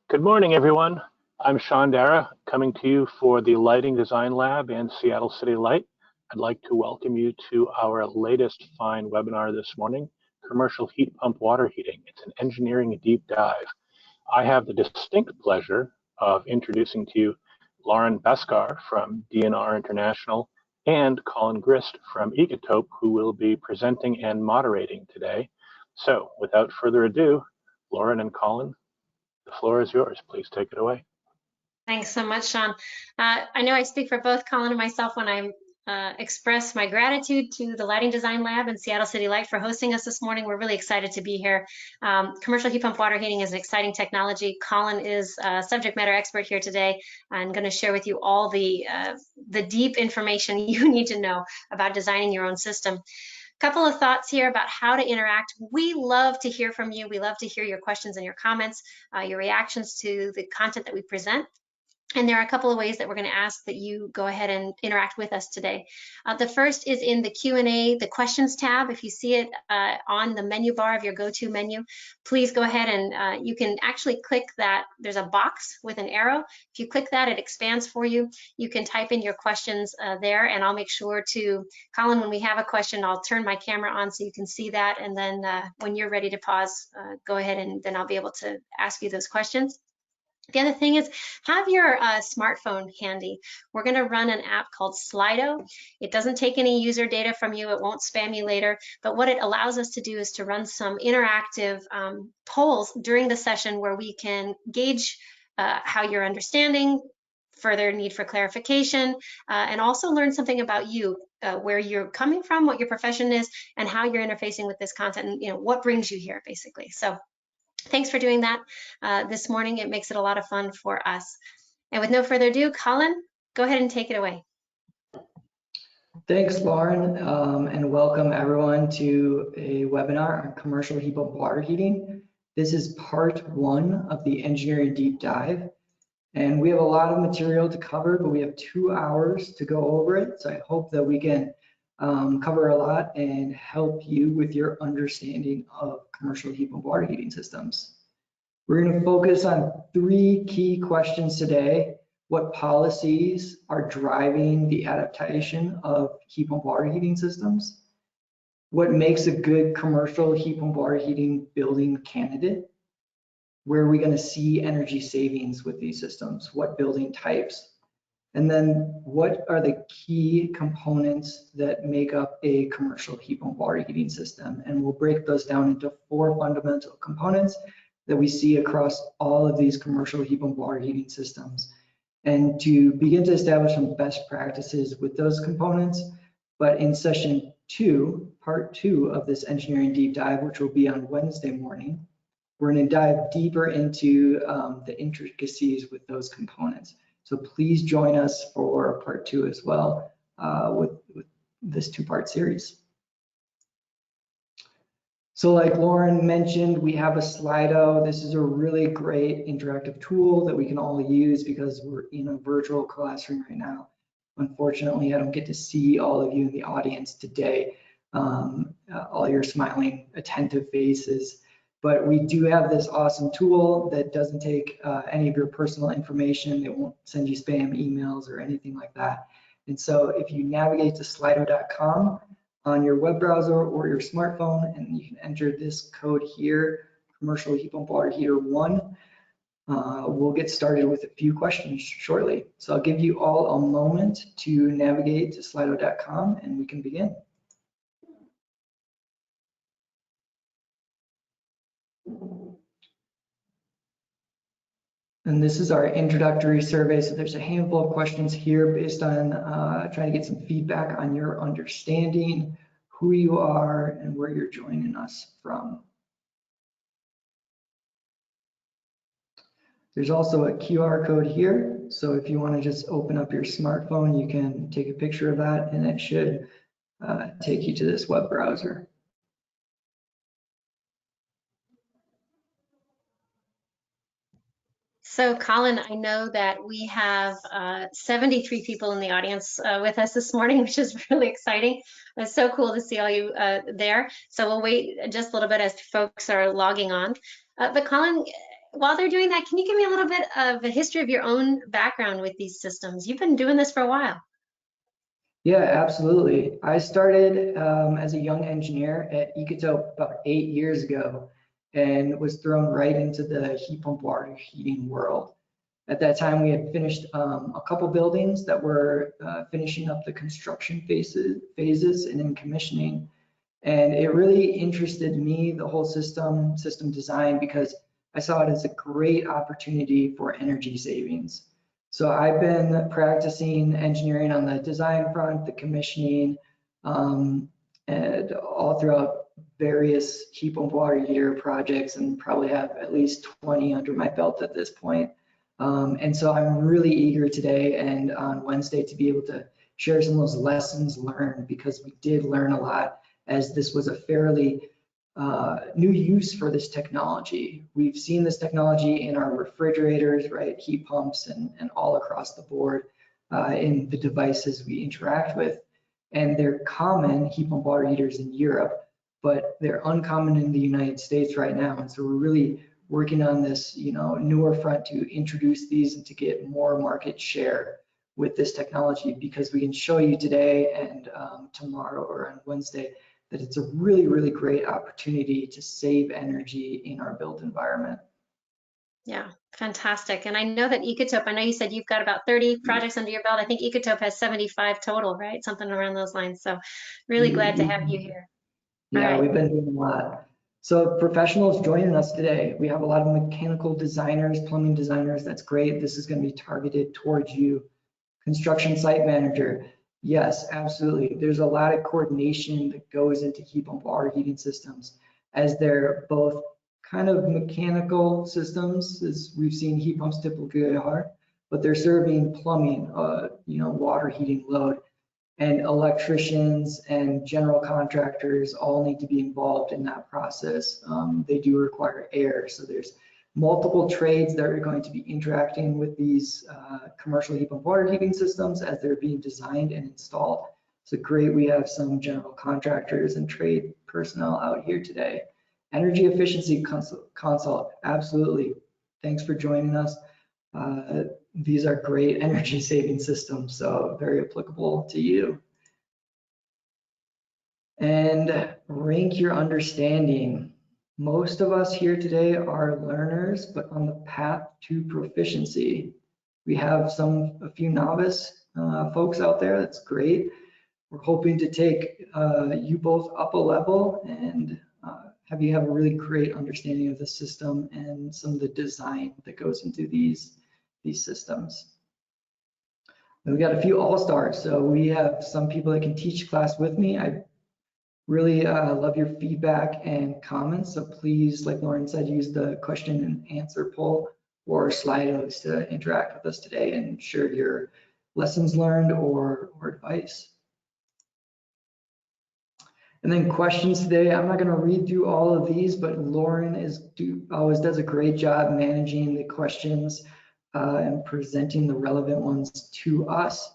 Good morning, everyone. I'm Sean Dara, coming to you for the Lighting Design Lab and Seattle City Light. I'd like to welcome you to our latest fine webinar this morning, Commercial Heat Pump Water Heating. It's an engineering deep dive. I have the distinct pleasure of introducing to you Lauren Beskar from DNR International and Colin Grist from Ecotop, who will be presenting and moderating today. So without further ado, Lauren and Colin, the floor is yours. Please take it away. Thanks so much, Sean. I know I speak for both Colin and myself when I express my gratitude to the Lighting Design Lab and Seattle City Light for hosting us this morning. We're really excited to be here. Commercial heat pump water heating is an exciting technology. Colin is a subject matter expert here today. I'm going to share with you all the deep information you need to know about designing your own system. Couple of thoughts here about how to interact. We love to hear from you. We love to hear your questions and your comments, your reactions to the content that we present. And there are a couple of ways that we're going to ask that you go ahead and interact with us today. The first is in the Q&A, the questions tab. If you see it on the menu bar of your go-to menu, please go ahead and you can actually click that. There's a box with an arrow. If you click that, it expands for you. You can type in your questions there, and I'll make sure to, Colin, when we have a question, I'll turn my camera on so you can see that. And then when you're ready to pause, go ahead and then I'll be able to ask you those questions. The other thing is have your smartphone handy. We're going to run an app called Slido. It doesn't take any user data from you. It won't spam you later. But what it allows us to do is to run some interactive polls during the session where we can gauge how you're understanding, further need for clarification, and also learn something about you, where you're coming from, what your profession is, and how you're interfacing with this content, and what brings you here, basically. So thanks for doing that this morning. It makes it a lot of fun for us. And with no further ado, Colin, go ahead and take it away. Thanks, Lauren, and welcome everyone to a webinar on commercial heat pump water heating. This is part one of the engineering deep dive. And we have a lot of material to cover, but we have 2 hours to go over it. So I hope that we can cover a lot and help you with your understanding of commercial heat pump water heating systems. We're going to focus on 3 key questions today. What policies are driving the adaptation of heat pump water heating systems? What makes a good commercial heat pump water heating building candidate? Where are we going to see energy savings with these systems? What building types? And then what are the key components that make up a commercial heat pump water heating system? And we'll break those down into 4 fundamental components that we see across all of these commercial heat pump water heating systems. And to begin to establish some best practices with those components, but in session 2, part 2 of this engineering deep dive, which will be on Wednesday morning, we're going to dive deeper into the intricacies with those components. So please join us for part 2 as well with this 2-part series. So like Lauren mentioned, we have a Slido. This is a really great interactive tool that we can all use because we're in a virtual classroom right now. Unfortunately, I don't get to see all of you in the audience today, all your smiling, attentive faces. But we do have this awesome tool that doesn't take any of your personal information. It won't send you spam emails or anything like that. And so if you navigate to slido.com on your web browser or your smartphone, and you can enter this code here, commercial heat pump water heater 1, we'll get started with a few questions shortly. So I'll give you all a moment to navigate to slido.com and we can begin. And this is our introductory survey. So there's a handful of questions here based on trying to get some feedback on your understanding, who you are, and where you're joining us from. There's also a QR code here. So if you want to just open up your smartphone, you can take a picture of that and it should take you to this web browser. So Colin, I know that we have 73 people in the audience with us this morning, which is really exciting. It's so cool to see all you there. So we'll wait just a little bit as folks are logging on. But Colin, while they're doing that, can you give me a little bit of a history of your own background with these systems? You've been doing this for a while. Yeah, absolutely. I started as a young engineer at Ecotope about 8 years ago and was thrown right into the heat pump water heating world. At that time, we had finished a couple buildings that were finishing up the construction phases and in commissioning. And it really interested me, the whole system design, because I saw it as a great opportunity for energy savings. So I've been practicing engineering on the design front, the commissioning, and all throughout various heat pump water heater projects, and probably have at least 20 under my belt at this point. And so I'm really eager today and on Wednesday to be able to share some of those lessons learned, because we did learn a lot, as this was a fairly new use for this technology. We've seen this technology in our refrigerators, right, heat pumps, and all across the board in the devices we interact with. And they're common, heat pump water heaters, in Europe, but they're uncommon in the United States right now. And so we're really working on this, newer front to introduce these and to get more market share with this technology, because we can show you today and tomorrow or on Wednesday that it's a really, really great opportunity to save energy in our built environment. Yeah, fantastic. And I know that Ecotope, I know you said you've got about 30 projects under your belt. I think Ecotope has 75 total, right? Something around those lines. So really glad to have you here. Yeah, All right. we've been doing a lot. So professionals joining us today, we have a lot of mechanical designers, plumbing designers. That's great. This is going to be targeted towards you. Construction site manager. Yes, absolutely. There's a lot of coordination that goes into heat pump water heating systems, as they're both kind of mechanical systems, as we've seen heat pumps typically are, but they're serving plumbing, water heating load. And electricians and general contractors all need to be involved in that process. They do require air, so there's multiple trades that are going to be interacting with these commercial heat pump water heating systems as they're being designed and installed. So great, we have some general contractors and trade personnel out here today. Energy efficiency consult, absolutely. Thanks for joining us. These are great energy saving systems, so very applicable to you. And rank your understanding. Most of us here today are learners, but on the path to proficiency. We have a few novice folks out there. That's great. We're hoping to take you both up a level and have you have a really great understanding of the system and some of the design that goes into these systems. And we got a few all-stars. So we have some people that can teach class with me. I really love your feedback and comments. So please, like Lauren said, use the question and answer poll or Slidos to interact with us today and share your lessons learned or advice. And then questions today. I'm not going to read through all of these, but Lauren always does a great job managing the questions and presenting the relevant ones to us.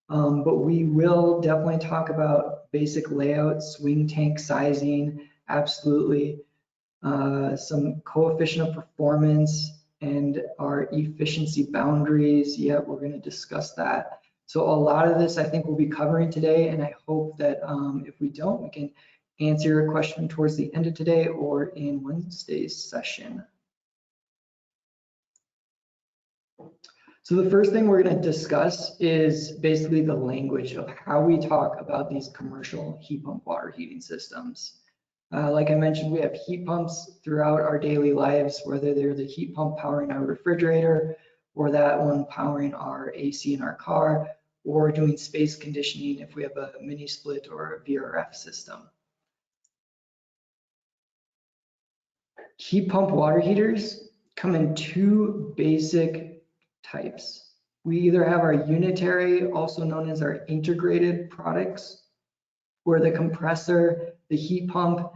But we will definitely talk about basic layout, swing tank sizing, absolutely. Some coefficient of performance and our efficiency boundaries. Yeah, we're going to discuss that. So a lot of this I think we'll be covering today, and I hope that if we don't, we can answer your question towards the end of today or in Wednesday's session. So the first thing we're going to discuss is basically the language of how we talk about these commercial heat pump water heating systems. Like I mentioned, we have heat pumps throughout our daily lives, whether they're the heat pump powering our refrigerator or that one powering our AC in our car, or doing space conditioning if we have a mini split or a VRF system. Heat pump water heaters come in two basic types. We either have our unitary, also known as our integrated products, where the compressor, the heat pump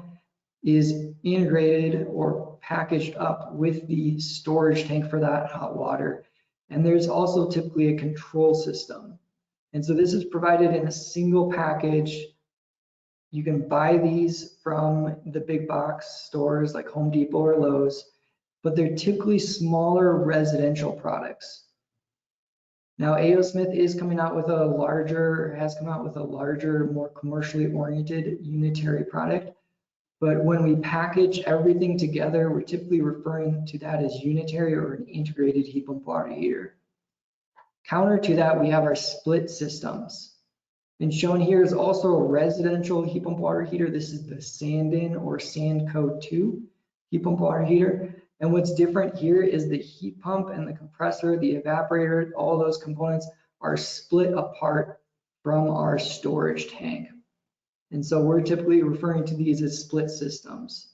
is integrated or packaged up with the storage tank for that hot water. And there's also typically a control system. And so this is provided in a single package. You can buy these from the big box stores like Home Depot or Lowe's. but they're typically smaller residential products. Now, A.O. Smith is coming out with a larger, has come out with a larger, more commercially oriented unitary product. But when we package everything together, we're typically referring to that as unitary or an integrated heat pump water heater. Counter to that, we have our split systems. And shown here is also a residential heat pump water heater. This is the Sandin or Sandco 2 heat pump water heater. And what's different here is the heat pump and the compressor, the evaporator, all those components are split apart from our storage tank. And so we're typically referring to these as split systems.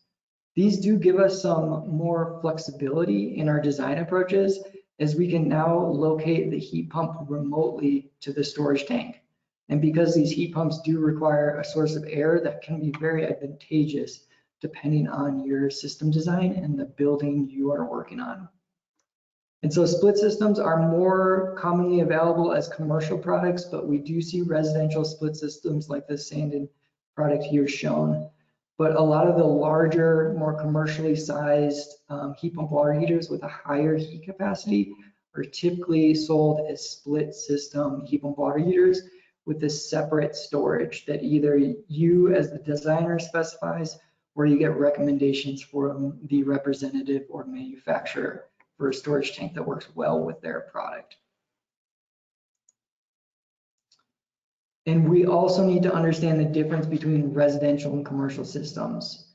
These do give us some more flexibility in our design approaches, as we can now locate the heat pump remotely to the storage tank. And because these heat pumps do require a source of air, that can be very advantageous depending on your system design and the building you are working on. And so split systems are more commonly available as commercial products, but we do see residential split systems like the Sandin product here shown. But a lot of the larger, more commercially sized heat pump water heaters with a higher heat capacity are typically sold as split system heat pump water heaters with a separate storage that either you as the designer specifies, or you get recommendations from the representative or manufacturer for a storage tank that works well with their product. And we also need to understand the difference between residential and commercial systems,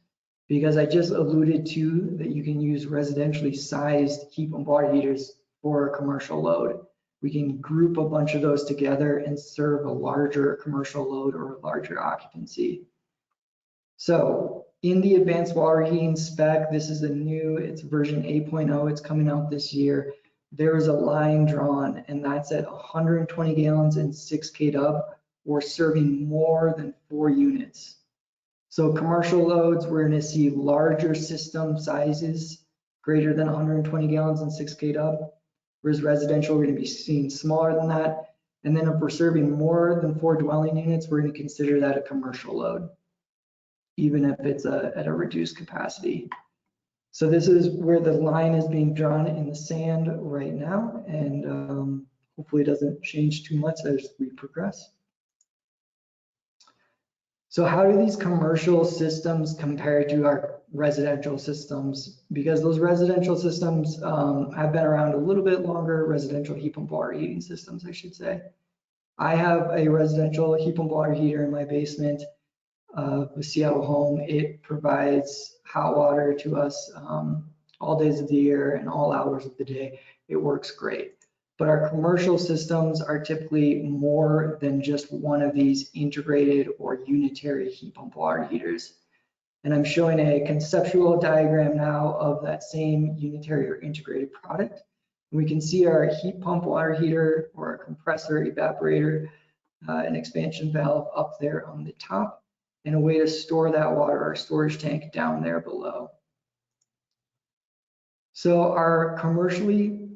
because I just alluded to that you can use residentially sized heat pump water heaters for a commercial load. We can group a bunch of those together and serve a larger commercial load or a larger occupancy. So in the advanced water heating spec, this is it's version 8.0, it's coming out this year. There is a line drawn, and that's at 120 gallons and 6 kW. We're serving more than 4 units. So commercial loads, we're going to see larger system sizes, greater than 120 gallons and 6 kW. Whereas residential, we're going to be seeing smaller than that. And then if we're serving more than 4 dwelling units, we're going to consider that a commercial load, even if it's at a reduced capacity. So this is where the line is being drawn in the sand right now, and hopefully it doesn't change too much as we progress. So how do these commercial systems compare to our residential systems? Because those residential systems have been around a little bit longer, residential heat pump water heating systems, I should say. I have a residential heat pump water heater in my basement of a Seattle home. It provides hot water to us all days of the year and all hours of the day. It works great. But our commercial systems are typically more than just one of these integrated or unitary heat pump water heaters. And I'm showing a conceptual diagram now of that same unitary or integrated product. We can see our heat pump water heater or a compressor, evaporator, an expansion valve up there on the top, and a way to store that water, our storage tank down there below. So our commercial heat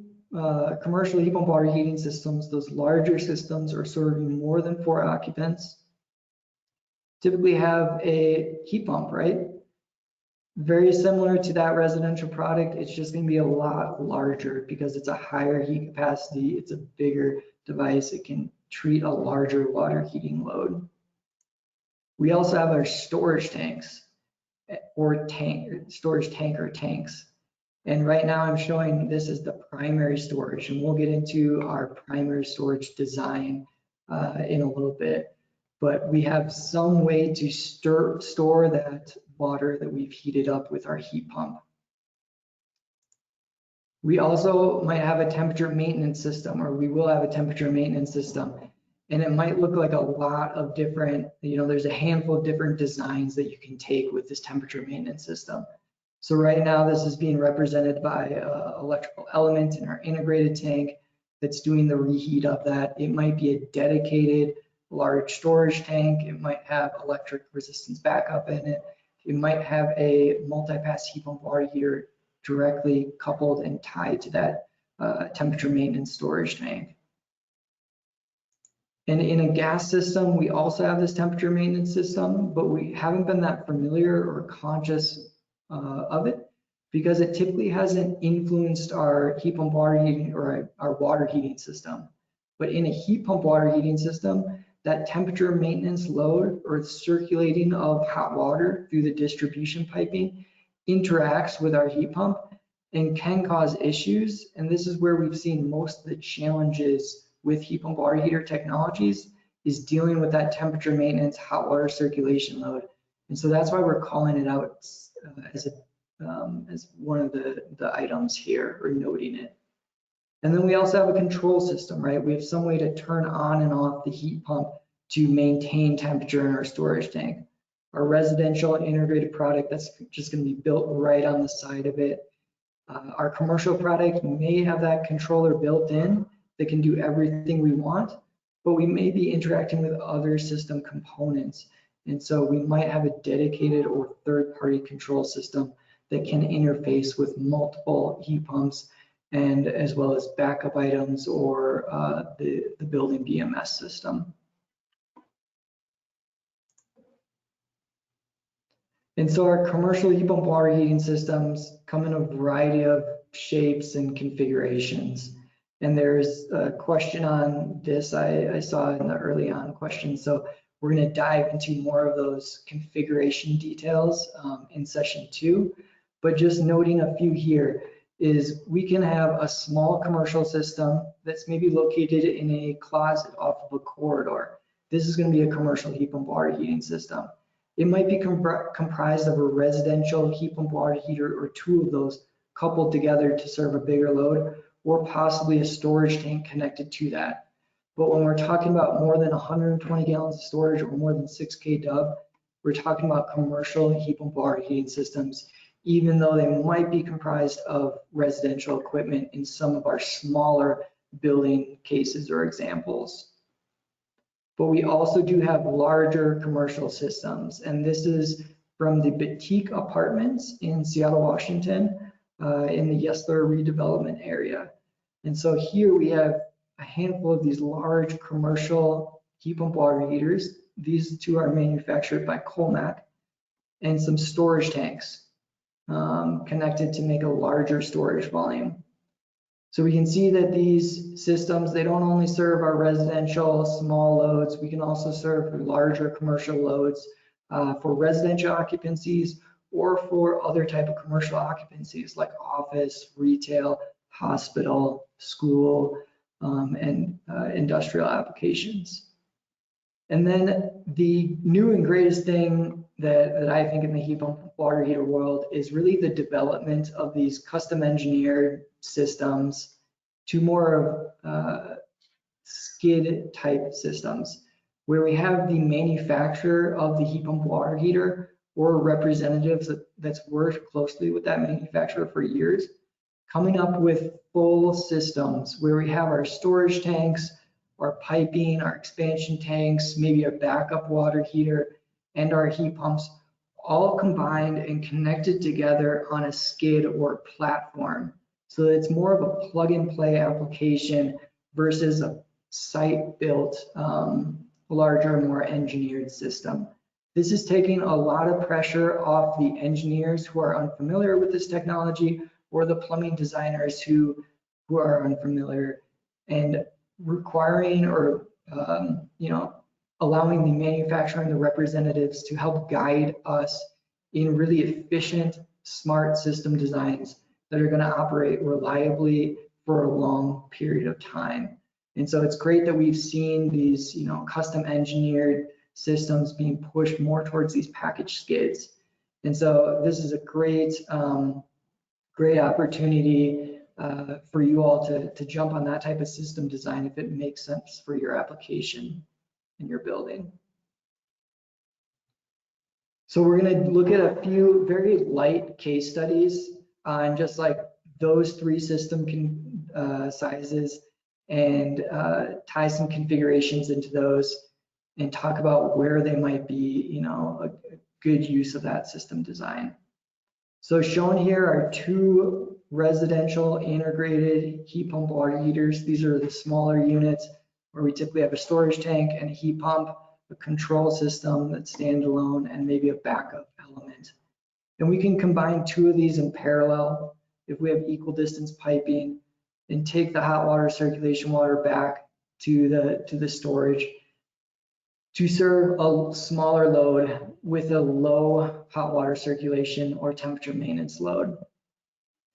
pump water heating systems, those larger systems are serving more than 4 occupants, typically have a heat pump, right? Very similar to that residential product, it's just going to be a lot larger because it's a higher heat capacity, it's a bigger device, it can treat a larger water heating load. We also have our storage tanks or storage tank or tanks. And right now I'm showing this as the primary storage, and we'll get into our primary storage design in a little bit. But we have some way to store that water that we've heated up with our heat pump. We also might have a temperature maintenance system, or we will have a temperature maintenance system. And it might look like a lot of different, there's a handful of different designs that you can take with this temperature maintenance system. So right now, this is being represented by an electrical element in our integrated tank that's doing the reheat of that. It might be a dedicated large storage tank. It might have electric resistance backup in it. It might have a multi-pass heat pump water heater directly coupled and tied to that temperature maintenance storage tank. And in a gas system, we also have this temperature maintenance system, but we haven't been that familiar or conscious of it because it typically hasn't influenced our heat pump water heating or our water heating system. But in a heat pump water heating system, that temperature maintenance load or circulating of hot water through the distribution piping interacts with our heat pump and can cause issues. And this is where we've seen most of the challenges with heat pump water heater technologies, is dealing with that temperature maintenance, hot water circulation load. And so that's why we're calling it out as one of the items here, or noting it. And then we also have a control system, right? We have some way to turn on and off the heat pump to maintain temperature in our storage tank. Our residential integrated product, that's just going to be built right on the side of it. Our commercial product may have that controller built in that can do everything we want, but we may be interacting with other system components. And so we might have a dedicated or third-party control system that can interface with multiple heat pumps, and as well as backup items or the building BMS system. And so our commercial heat pump water heating systems come in a variety of shapes and configurations. And there's a question on this I saw in the early on question. So we're going to dive into more of those configuration details in session 2. But just noting a few here is we can have a small commercial system that's maybe located in a closet off of a corridor. This is going to be a commercial heat pump water heating system. It might be comprised of a residential heat pump water heater or two of those coupled together to serve a bigger load, or possibly a storage tank connected to that. But when we're talking about more than 120 gallons of storage or more than 6K dub, we're talking about commercial heat pump water heating systems, even though they might be comprised of residential equipment in some of our smaller building cases or examples. But we also do have larger commercial systems, and this is from the Batik Apartments in Seattle, Washington, in the Yesler redevelopment area. And so here we have a handful of these large commercial heat pump water heaters. These two are manufactured by Colmac, and some storage tanks connected to make a larger storage volume. So we can see that these systems, they don't only serve our residential small loads, we can also serve larger commercial loads for residential occupancies or for other type of commercial occupancies like office, retail, hospital, school, and industrial applications. And then the new and greatest thing that I think in the heat pump water heater world is really the development of these custom engineered systems to more of skid type systems, where we have the manufacturer of the heat pump water heater or representatives that's worked closely with that manufacturer for years, coming up with full systems where we have our storage tanks, our piping, our expansion tanks, maybe a backup water heater, and our heat pumps all combined and connected together on a skid or platform. So it's more of a plug and play application versus a site-built, larger, more engineered system. This is taking a lot of pressure off the engineers who are unfamiliar with this technology, or the plumbing designers who are unfamiliar, and requiring or allowing the manufacturer and the representatives to help guide us in really efficient, smart system designs that are going to operate reliably for a long period of time. And so it's great that we've seen these, custom engineered systems being pushed more towards these package skids. And so this is a great, great opportunity for you all to jump on that type of system design if it makes sense for your application in your building. So we're going to look at a few very light case studies on just like those three system sizes, and tie some configurations into those and talk about where they might be, a good use of that system design. So shown here are two residential integrated heat pump water heaters. These are the smaller units where we typically have a storage tank and a heat pump, a control system that's standalone, and maybe a backup element. And we can combine two of these in parallel if we have equal distance piping, and take the hot water circulation water back to the storage to serve a smaller load with a low hot water circulation or temperature maintenance load.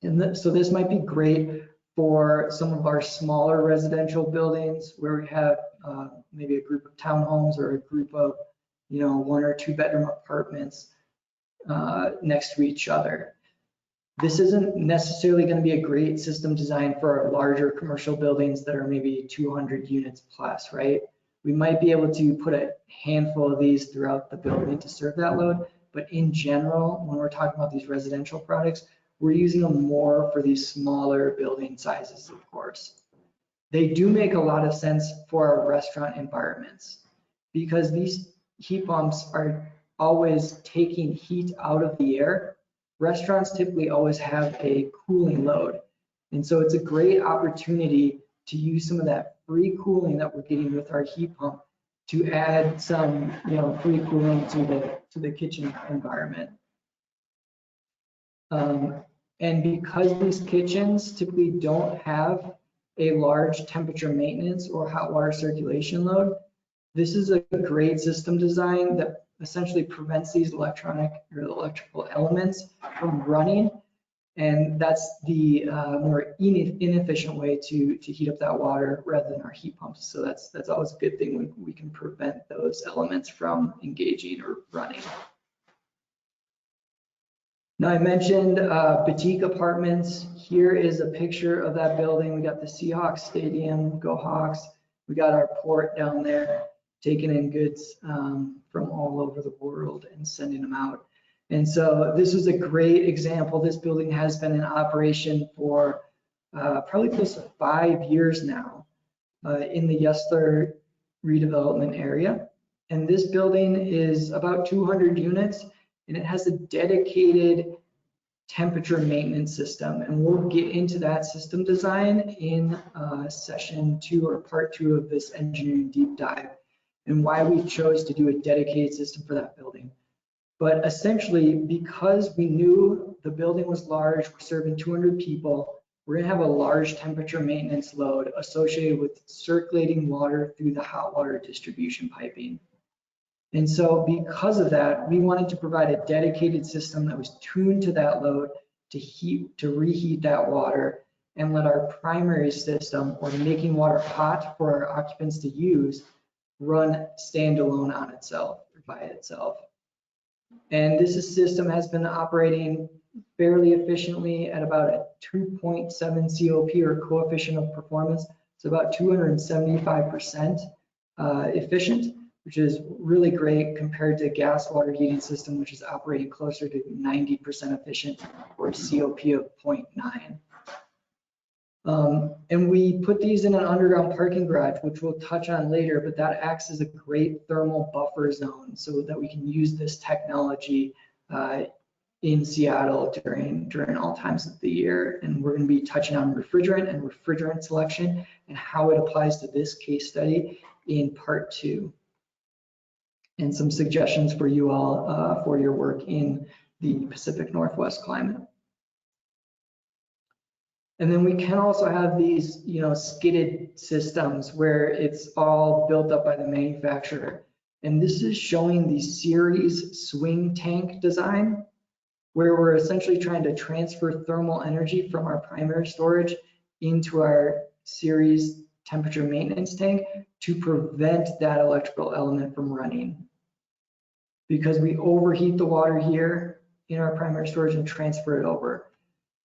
And so this might be great for some of our smaller residential buildings where we have maybe a group of townhomes or a group of 1 or 2 bedroom apartments next to each other. This isn't necessarily going to be a great system design for our larger commercial buildings that are maybe 200 units plus, right? We might be able to put a handful of these throughout the building to serve that load, but in general, when we're talking about these residential products, we're using them more for these smaller building sizes, of course. They do make a lot of sense for our restaurant environments because these heat pumps are always taking heat out of the air. Restaurants typically always have a cooling load. And so it's a great opportunity to use some of that free cooling that we're getting with our heat pump to add some, free cooling to the kitchen environment. And because these kitchens typically don't have a large temperature maintenance or hot water circulation load, this is a great system design that essentially prevents these electrical elements from running. And that's the more inefficient way to heat up that water rather than our heat pumps. So that's always a good thing when we can prevent those elements from engaging or running. Now I mentioned Batik Apartments. Here is a picture of that building. We got the Seahawks Stadium, go Hawks. We got our port down there, taking in goods from all over the world and sending them out. And so this was a great example. This building has been in operation for probably close to 5 years now in the Yesler redevelopment area. And this building is about 200 units, and it has a dedicated temperature maintenance system. And we'll get into that system design in session 2 or part 2 of this engineering deep dive, and why we chose to do a dedicated system for that building. But essentially, because we knew the building was large, we're serving 200 people, we're gonna have a large temperature maintenance load associated with circulating water through the hot water distribution piping. And so because of that, we wanted to provide a dedicated system that was tuned to that load to reheat that water and let our primary system, or making water hot for our occupants to use, run standalone on itself, or by itself. And this system has been operating fairly efficiently at about a 2.7 COP, or coefficient of performance. It's about 275% efficient, which is really great compared to gas water heating system, which is operating closer to 90% efficient, or a COP of 0.9. And we put these in an underground parking garage, which we'll touch on later, but that acts as a great thermal buffer zone so that we can use this technology in Seattle during all times of the year. And we're going to be touching on refrigerant and refrigerant selection and how it applies to this case study in part 2. And some suggestions for you all for your work in the Pacific Northwest climate. And then we can also have these, skidded systems where it's all built up by the manufacturer. And this is showing the series swing tank design, where we're essentially trying to transfer thermal energy from our primary storage into our series temperature maintenance tank to prevent that electrical element from running. Because we overheat the water here in our primary storage and transfer it over.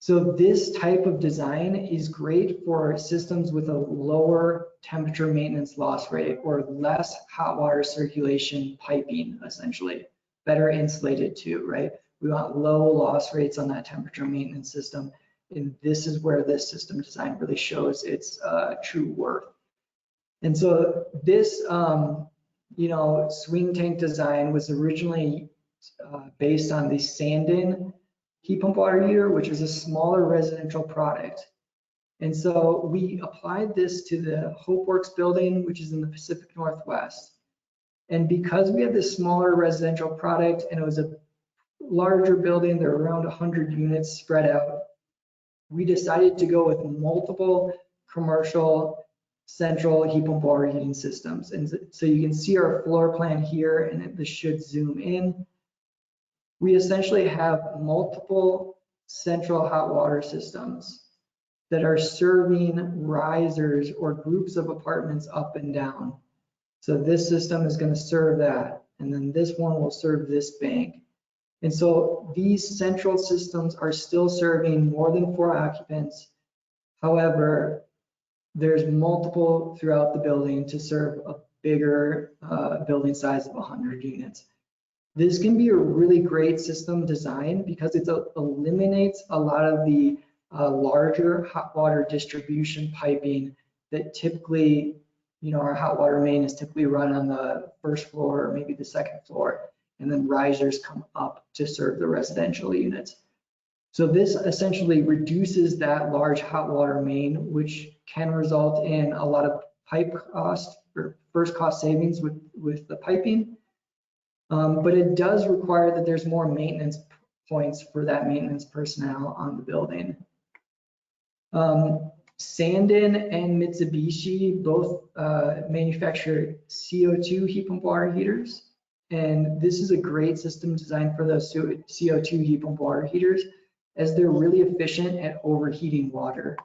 So this type of design is great for systems with a lower temperature maintenance loss rate, or less hot water circulation piping, essentially. Better insulated too, right? We want low loss rates on that temperature maintenance system. And this is where this system design really shows its true worth. And so this, swing tank design was originally based on the Sandin heat pump water heater, which is a smaller residential product. And so we applied this to the HopeWorks building, which is in the Pacific Northwest. And because we had this smaller residential product and it was a larger building, they're around 100 units spread out. We decided to go with multiple commercial central heat pump water heating systems. And so you can see our floor plan here, and this should zoom in. We essentially have multiple central hot water systems that are serving risers or groups of apartments up and down. So this system is going to serve that, and then this one will serve this bank. And so these central systems are still serving more than 4 occupants. However, there's multiple throughout the building to serve a bigger building size of 100 units. This can be a really great system design because it eliminates a lot of the larger hot water distribution piping that typically, our hot water main is typically run on the first floor or maybe the second floor, and then risers come up to serve the residential units. So this essentially reduces that large hot water main, which can result in a lot of pipe cost or first cost savings with the piping. But it does require that there's more maintenance points for that maintenance personnel on the building. Sandin and Mitsubishi both manufacture CO2 heat pump water heaters. And this is a great system designed for those CO2 heat pump water heaters, as they're really efficient at overheating water.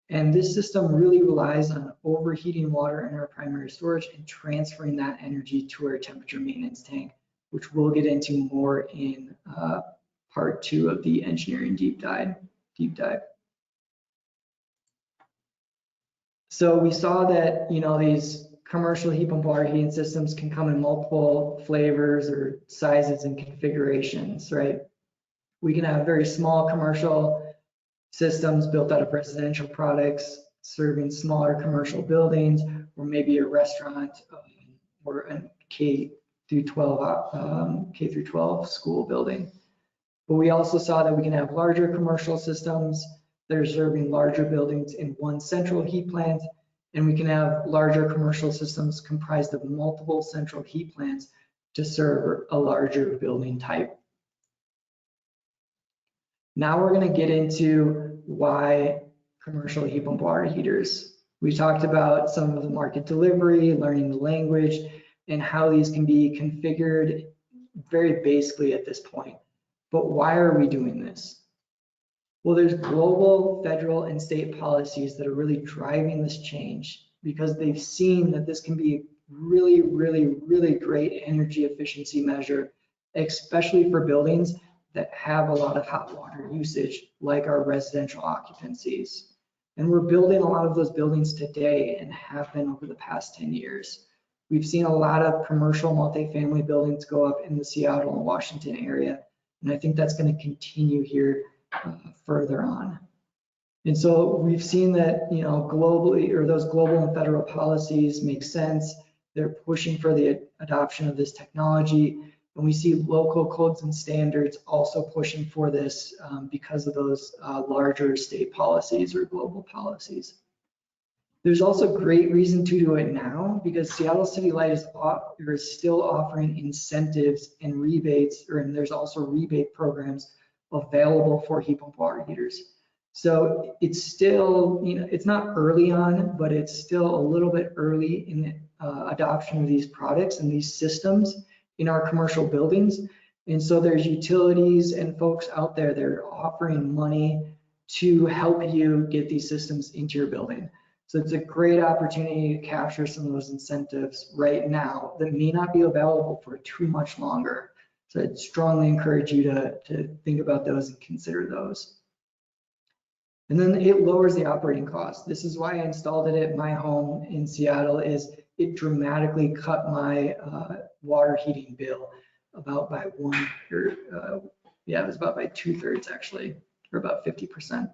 And this system really relies on overheating water in our primary storage and transferring that energy to our temperature maintenance tank, which we'll get into more in part 2 of the engineering deep dive. So we saw that, these commercial heat pump water heating systems can come in multiple flavors or sizes and configurations, right? We can have very small commercial systems built out of residential products serving smaller commercial buildings, or maybe a restaurant or a K through 12 school building. But we also saw that we can have larger commercial systems that are serving larger buildings in one central heat plant, and we can have larger commercial systems comprised of multiple central heat plants to serve a larger building type. Now we're going to get into why commercial heat pump water heaters. We talked about some of the market delivery, learning the language, and how these can be configured very basically at this point. But why are we doing this? Well, there's global, federal, and state policies that are really driving this change because they've seen that this can be really, really, really great energy efficiency measure, especially for buildings that have a lot of hot water usage, like our residential occupancies. And we're building a lot of those buildings today and have been over the past 10 years. We've seen a lot of commercial multifamily buildings go up in the Seattle and Washington area, and I think that's going to continue here further on. And so we've seen that, globally, or those global and federal policies make sense. They're pushing for the adoption of this technology. And we see local codes and standards also pushing for this because of those larger state policies or global policies. There's also great reason to do it now because Seattle City Light is still offering incentives and rebates, and there's also rebate programs available for heat pump water heaters. So it's still, it's not early on, but it's still a little bit early in the adoption of these products and these systems in our commercial buildings. And so there's utilities and folks out there that are offering money to help you get these systems into your building. So it's a great opportunity to capture some of those incentives right now that may not be available for too much longer. So I'd strongly encourage you to think about those and consider those. And then it lowers the operating cost. This is why I installed it at my home in Seattle, is it dramatically cut my water heating bill about by it was about by 2/3 actually, or about 50%.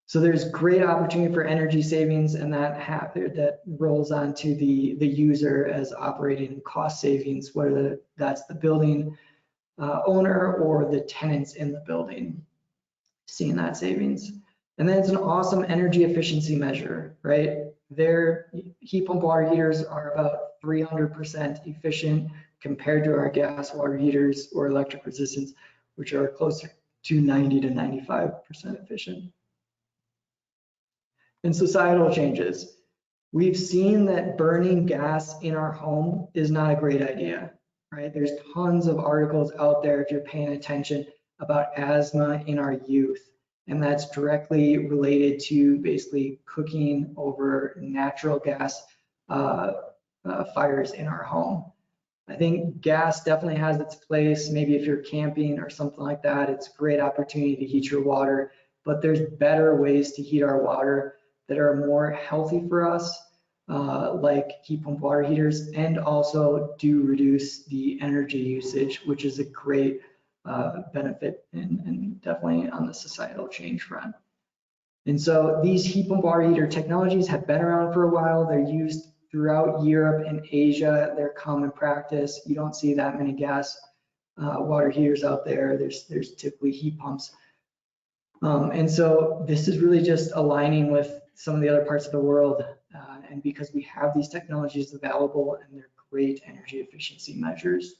So there's great opportunity for energy savings, and that rolls onto the user as operating cost savings, whether that's the building owner or the tenants in the building seeing that savings. And then it's an awesome energy efficiency measure, right? Their heat pump water heaters are about 300% efficient compared to our gas water heaters or electric resistance, which are closer to 90 to 95% efficient. And societal changes. We've seen that burning gas in our home is not a great idea, right? There's tons of articles out there, if you're paying attention, about asthma in our youth. And that's directly related to basically cooking over natural gas fires in our home. I think gas definitely has its place. Maybe if you're camping or something like that, it's a great opportunity to heat your water, but there's better ways to heat our water that are more healthy for us, like heat pump water heaters, and also do reduce the energy usage, which is a great benefit and definitely on the societal change front. And so these heat pump water heater technologies have been around for a while. They're used throughout Europe and Asia. They're common practice. You don't see that many gas water heaters out there. There's typically heat pumps. And so this is really just aligning with some of the other parts of the world. And because we have these technologies available and they're great energy efficiency measures.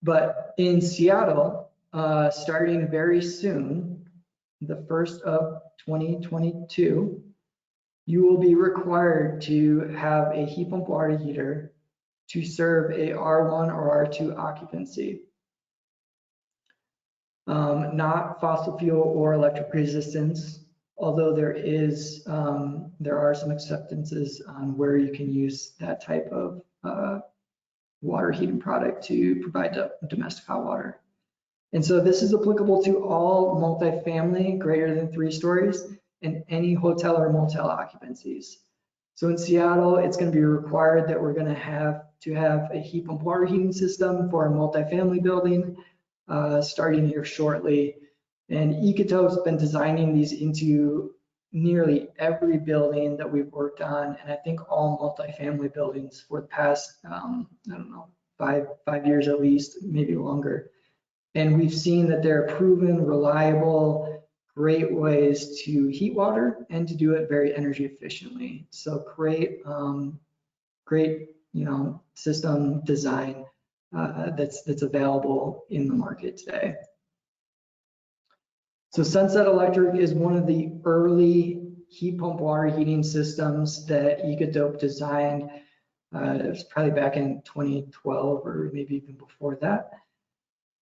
But in Seattle, starting very soon, the 1st of 2022, you will be required to have a heat pump water heater to serve a R1 or R2 occupancy. Not fossil fuel or electric resistance, although there are some acceptances on where you can use that type of water heating product to provide domestic hot water. And so this is applicable to all multifamily greater than 3 stories and any hotel or motel occupancies. So in Seattle, it's going to be required that we're going to have a heat pump water heating system for a multifamily building starting here shortly. And Ecotop's been designing these into nearly every building that we've worked on, and I think all multifamily buildings for the past, I don't know, five years at least, maybe longer. And we've seen that they're proven, reliable, great ways to heat water and to do it very energy efficiently. So great, system design that's available in the market today. So Sunset Electric is one of the early heat pump water heating systems that Ecotop designed. It was probably back in 2012 or maybe even before that.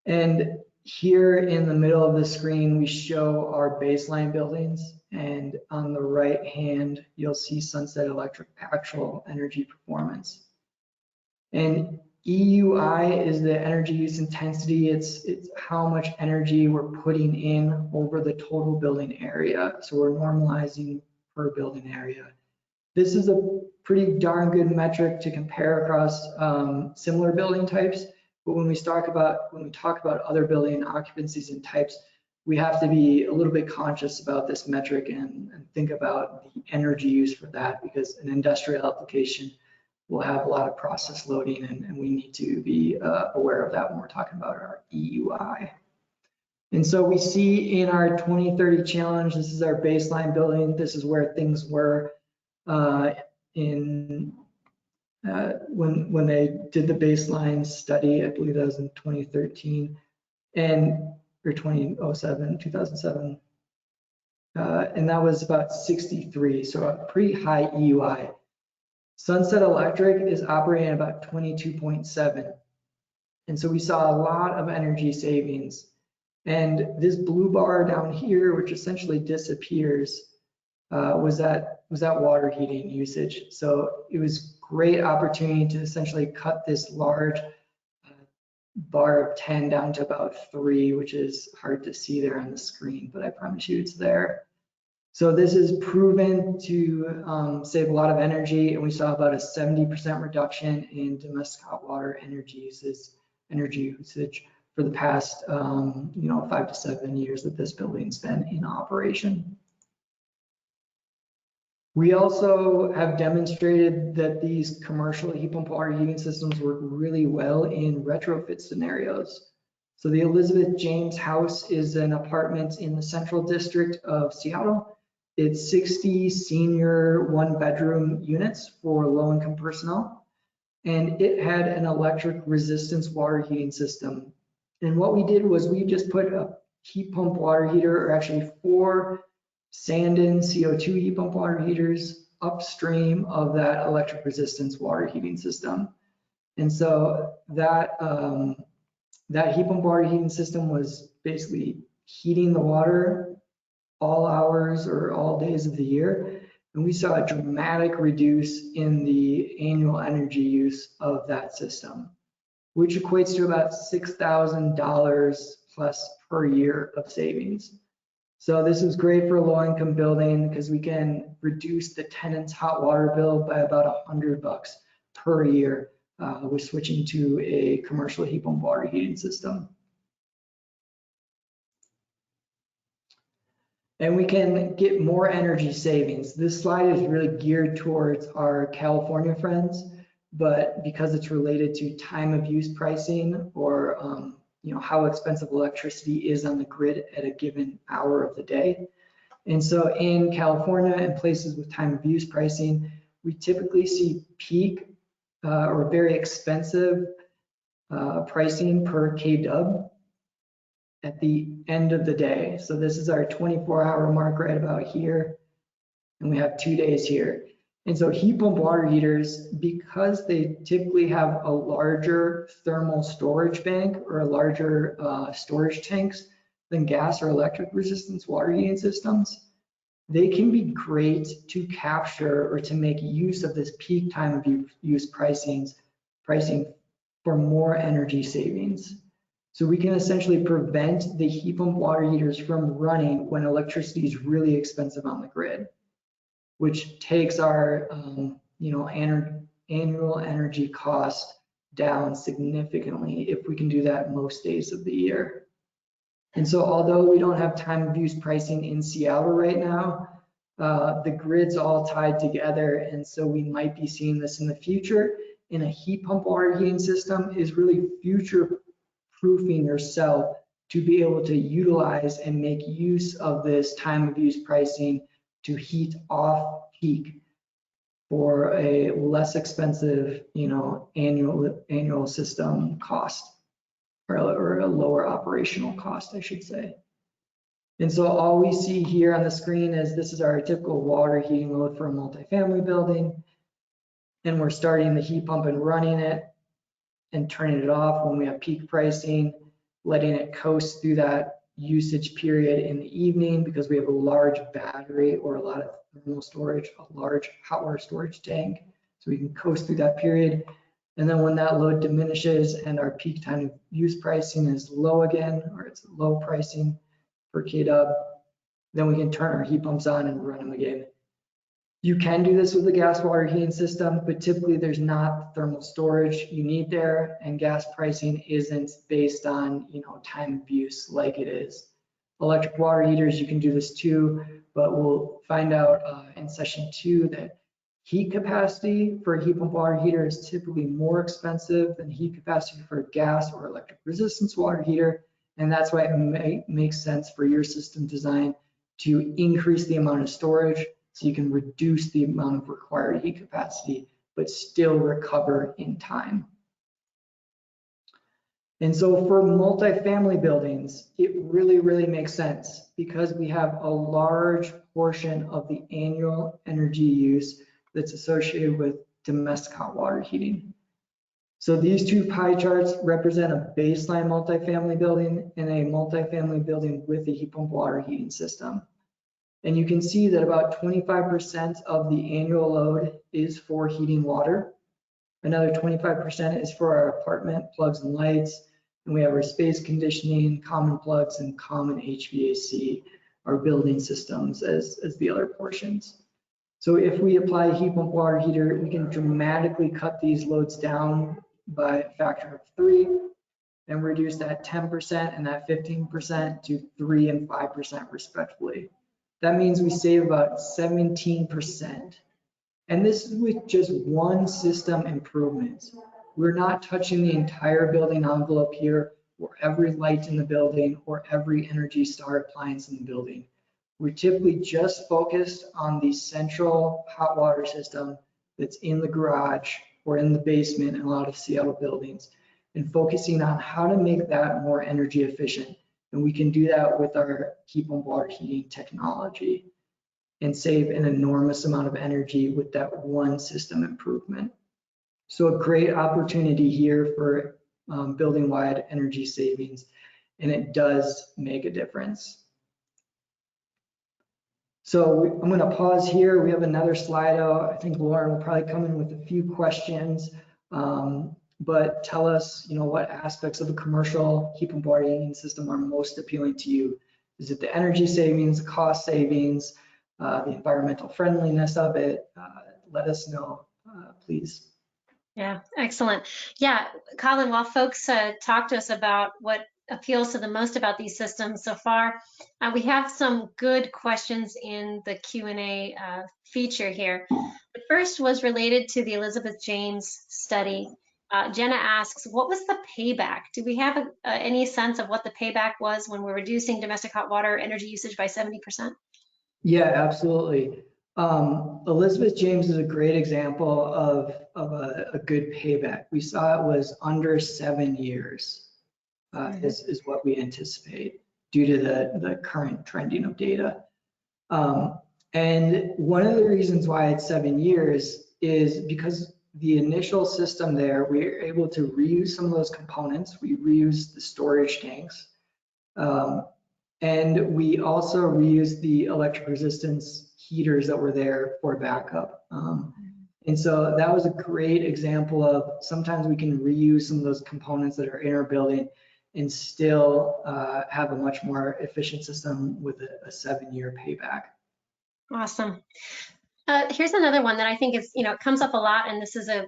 And here in the middle of the screen, we show our baseline buildings. And on the right hand, you'll see Sunset Electric actual energy performance. And EUI is the energy use intensity. It's how much energy we're putting in over the total building area. So we're normalizing per building area. This is a pretty darn good metric to compare across similar building types. But when we talk about other building occupancies and types, we have to be a little bit conscious about this metric and think about the energy use for that, because an industrial application will have a lot of process loading, and we need to be aware of that when we're talking about our EUI. And so we see in our 2030 challenge, this is our baseline building. This is where things were when they did the baseline study. I believe that was in 2013 or 2007, and that was about 63, so a pretty high EUI. Sunset Electric is operating at about 22.7. And so we saw a lot of energy savings. And this blue bar down here, which essentially disappears, was that water heating usage. So it was great opportunity to essentially cut this large bar of 10 down to about 3, which is hard to see there on the screen, but I promise you it's there. So this is proven to save a lot of energy, and we saw about a 70% reduction in domestic hot water energy usage for the past 5 to 7 years that this building's been in operation. We also have demonstrated that these commercial heat pump water heating systems work really well in retrofit scenarios. So the Elizabeth James House is an apartment in the Central District of Seattle. It's 60 senior 1-bedroom units for low-income personnel, and it had an electric resistance water heating system. And what we did was we just put a heat pump water heater, or actually 4 Sandin CO2 heat pump water heaters upstream of that electric resistance water heating system. And so that, that heat pump water heating system was basically heating the water all hours or all days of the year. And we saw a dramatic reduce in the annual energy use of that system, which equates to about $6,000 plus per year of savings. So this is great for a low-income building because we can reduce the tenant's hot water bill by about $100 per year with switching to a commercial heat pump water heating system. And we can get more energy savings. This slide is really geared towards our California friends, but because it's related to time of use pricing or how expensive electricity is on the grid at a given hour of the day. And so in California and places with time of use pricing, we typically see peak or very expensive pricing per kW at the end of the day. So this is our 24-hour mark right about here, and we have 2 days here. And so heat pump water heaters, because they typically have a larger thermal storage bank or a larger storage tanks than gas or electric resistance water heating systems, they can be great to capture or to make use of this peak time of use pricing for more energy savings. So we can essentially prevent the heat pump water heaters from running when electricity is really expensive on the grid, which takes our annual energy cost down significantly if we can do that most days of the year. And so although we don't have time of use pricing in Seattle right now, the grid's all tied together, and so we might be seeing this in the future. And a heat pump water heating system is really future proofing yourself to be able to utilize and make use of this time of use pricing to heat off peak for a less expensive, annual system cost, or a lower operational cost, I should say. And so all we see here on the screen is this is our typical water heating load for a multifamily building. And we're starting the heat pump and running it and turning it off when we have peak pricing, letting it coast through that usage period in the evening because we have a large battery or a lot of thermal storage, a large hot water storage tank. So we can coast through that period. And then when that load diminishes and our peak time of use pricing is low again, or it's low pricing per kW, then we can turn our heat pumps on and run them again. You can do this with a gas water heating system, but typically there's not thermal storage you need there, and gas pricing isn't based on time of use like it is. Electric water heaters, you can do this too, but we'll find out in session 2 that heat capacity for a heat pump water heater is typically more expensive than heat capacity for a gas or electric resistance water heater, and that's why it makes sense for your system design to increase the amount of storage so you can reduce the amount of required heat capacity, but still recover in time. And so for multifamily buildings, it really, really makes sense because we have a large portion of the annual energy use that's associated with domestic hot water heating. So these 2 pie charts represent a baseline multifamily building and a multifamily building with a heat pump water heating system. And you can see that about 25% of the annual load is for heating water. Another 25% is for our apartment plugs and lights. And we have our space conditioning, common plugs, and common HVAC, our building systems as the other portions. So if we apply a heat pump water heater, we can dramatically cut these loads down by a factor of 3 and reduce that 10% and that 15% to 3 and 5% respectively. That means we save about 17%. And this is with just one system improvement. We're not touching the entire building envelope here, or every light in the building, or every Energy Star appliance in the building. We're typically just focused on the central hot water system that's in the garage or in the basement in a lot of Seattle buildings. and focusing on how to make that more energy efficient. And we can do that with our heat pump water heating technology and save an enormous amount of energy with that one system improvement. So a great opportunity here for building-wide energy savings, and it does make a difference. So I'm going to pause here. We have another slide out. I think Lauren will probably come in with a few questions, but tell us, what aspects of the commercial heat pump water heating system are most appealing to you? Is it the energy savings, the cost savings, the environmental friendliness of it? Let us know, please. Yeah, excellent. Yeah, Colin, while folks talk to us about what appeals to the most about these systems so far, we have some good questions in the Q&A feature here. The first was related to the Elizabeth James study. Jenna asks, what was the payback? Do we have any sense of what the payback was when we're reducing domestic hot water energy usage by 70%? Yeah, absolutely. Elizabeth James is a great example of a good payback. We saw it was under 7 years is what we anticipate due to the current trending of data. And one of the reasons why it's 7 years is because the initial system there, we were able to reuse some of those components. We reused the storage tanks. And we also reused the electric resistance heaters that were there for backup. And so that was a great example of sometimes we can reuse some of those components that are in our building and still have a much more efficient system with a 7-year payback. Awesome. Here's another one that I think is, it comes up a lot, and this is a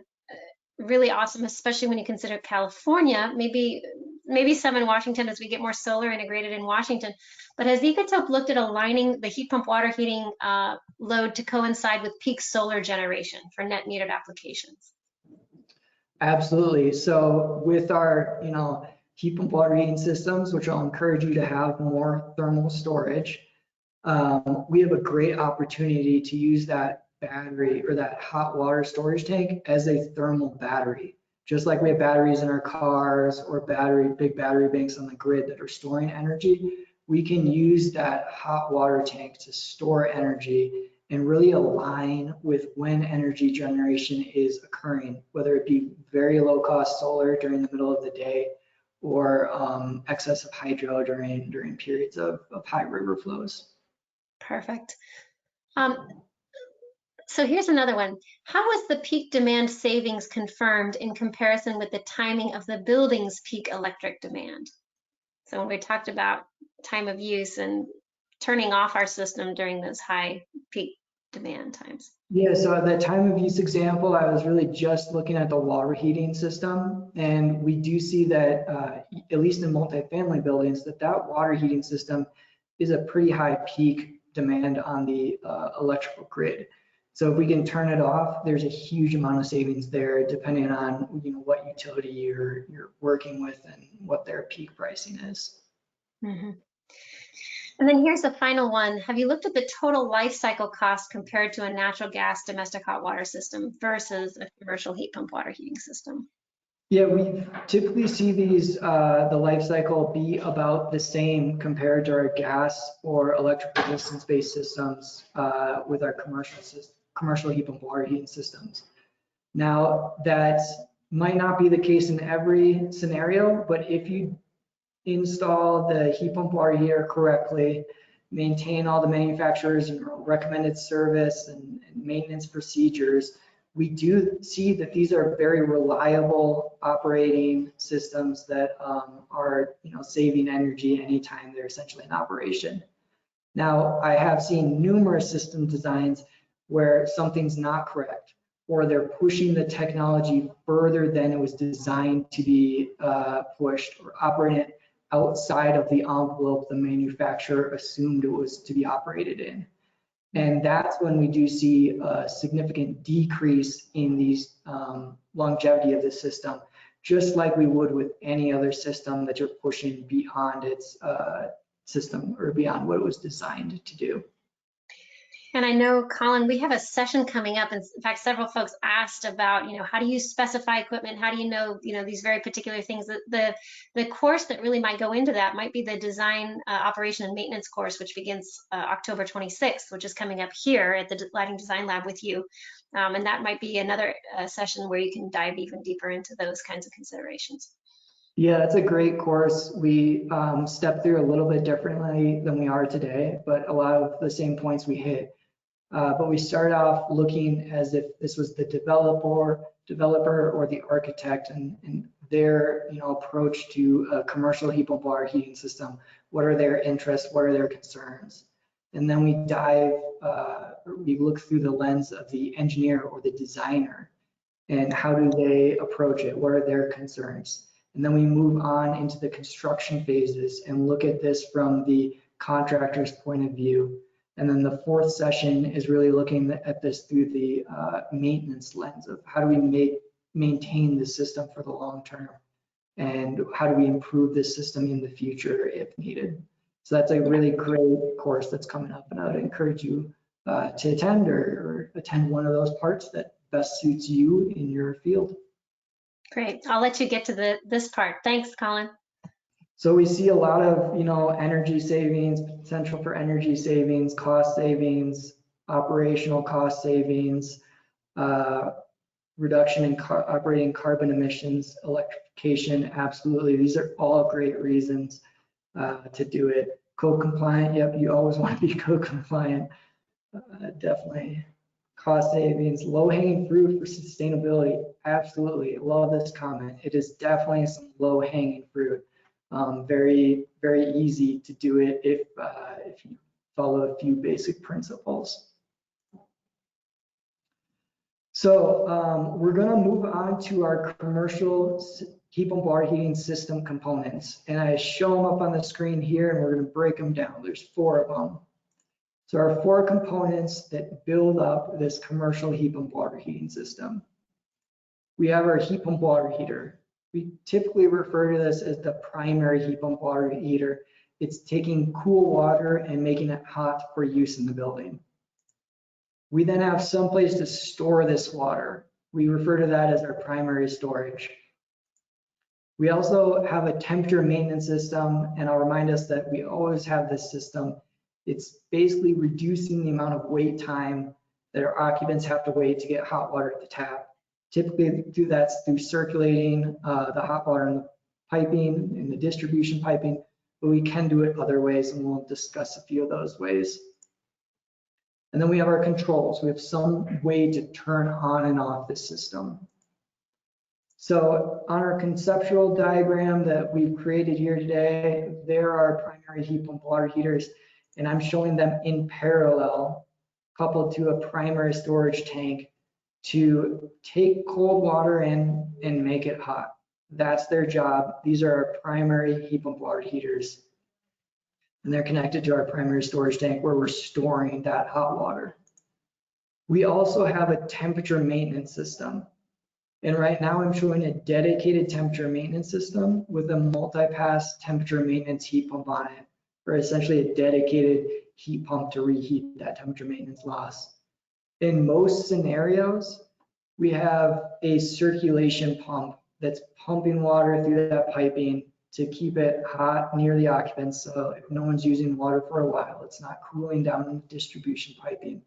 really awesome, especially when you consider California, maybe some in Washington as we get more solar integrated in Washington. But has Ecotope looked at aligning the heat pump water heating load to coincide with peak solar generation for net metered applications? Absolutely. So with our, heat pump water heating systems, which I'll encourage you to have more thermal storage, we have a great opportunity to use that battery or that hot water storage tank as a thermal battery. Just like we have batteries in our cars or big battery banks on the grid that are storing energy, we can use that hot water tank to store energy and really align with when energy generation is occurring, whether it be very low cost solar during the middle of the day or excess of hydro during periods of high river flows. Perfect. So here's another one. How was the peak demand savings confirmed in comparison with the timing of the building's peak electric demand? So when we talked about time of use and turning off our system during those high peak demand times. Yeah, so the time of use example, I was really just looking at the water heating system, and we do see that, at least in multifamily buildings, that water heating system is a pretty high peak demand on the electrical grid. So if we can turn it off, there's a huge amount of savings there, depending on what utility you're working with and what their peak pricing is. Mm-hmm. And then here's the final one. Have you looked at the total life cycle cost compared to a natural gas domestic hot water system versus a commercial heat pump water heating system? Yeah, we typically see these, the life cycle be about the same compared to our gas or electric resistance-based systems with our commercial heat pump water heating systems. Now, that might not be the case in every scenario, but if you install the heat pump water heater correctly, maintain all the manufacturer's recommended service and maintenance procedures, we do see that these are very reliable operating systems that are saving energy anytime they're essentially in operation. Now, I have seen numerous system designs where something's not correct, or they're pushing the technology further than it was designed to be pushed, or operating it outside of the envelope the manufacturer assumed it was to be operated in. And that's when we do see a significant decrease in these longevity of the system, just like we would with any other system that you're pushing beyond its system or beyond what it was designed to do. And I know, Colin, we have a session coming up, and in fact, several folks asked about, how do you specify equipment? How do you know, these very particular things? The course that really might go into that might be the design, operation, and maintenance course, which begins October 26th, which is coming up here at the Lighting Design Lab with you. And that might be another session where you can dive even deeper into those kinds of considerations. Yeah, it's a great course. We step through a little bit differently than we are today, but a lot of the same points we hit. But we start off looking as if this was the developer or the architect and their approach to a commercial heat pump water heating system. What are their interests? What are their concerns? And then we look through the lens of the engineer or the designer and how do they approach it? What are their concerns? And then we move on into the construction phases and look at this from the contractor's point of view. And then the fourth session is really looking at this through the maintenance lens of how do we maintain the system for the long term, and how do we improve this system in the future if needed. So that's a really great course that's coming up, and I would encourage you to attend or attend one of those parts that best suits you in your field. Great. I'll let you get to this part. Thanks, Colin. So we see a lot of, energy savings, potential for energy savings, cost savings, operational cost savings, reduction in operating carbon emissions, electrification, absolutely. These are all great reasons to do it. Code compliant, yep, you always want to be code compliant, definitely. Cost savings, low hanging fruit for sustainability, absolutely. Love this comment. It is definitely some low hanging fruit. Very, very easy to do it if you follow a few basic principles. So we're going to move on to our commercial heat pump water heating system components. And I show them up on the screen here, and we're going to break them down. There's 4 of them. So our 4 components that build up this commercial heat pump water heating system. We have our heat pump water heater. We typically refer to this as the primary heat pump water heater. It's taking cool water and making it hot for use in the building. We then have some place to store this water. We refer to that as our primary storage. We also have a temperature maintenance system, and I'll remind us that we always have this system. It's basically reducing the amount of wait time that our occupants have to wait to get hot water at the tap. Typically do that through circulating the hot water in the piping, in the distribution piping, but we can do it other ways, and we'll discuss a few of those ways. And then we have our controls. We have some way to turn on and off the system. So on our conceptual diagram that we've created here today, there are primary heat pump water heaters, and I'm showing them in parallel, coupled to a primary storage tank to take cold water in and make it hot. That's their job. These are our primary heat pump water heaters. And they're connected to our primary storage tank where we're storing that hot water. We also have a temperature maintenance system. And right now I'm showing a dedicated temperature maintenance system with a multi-pass temperature maintenance heat pump on it, or essentially a dedicated heat pump to reheat that temperature maintenance loss. In most scenarios, we have a circulation pump that's pumping water through that piping to keep it hot near the occupants. So if no one's using water for a while, it's not cooling down in the distribution piping.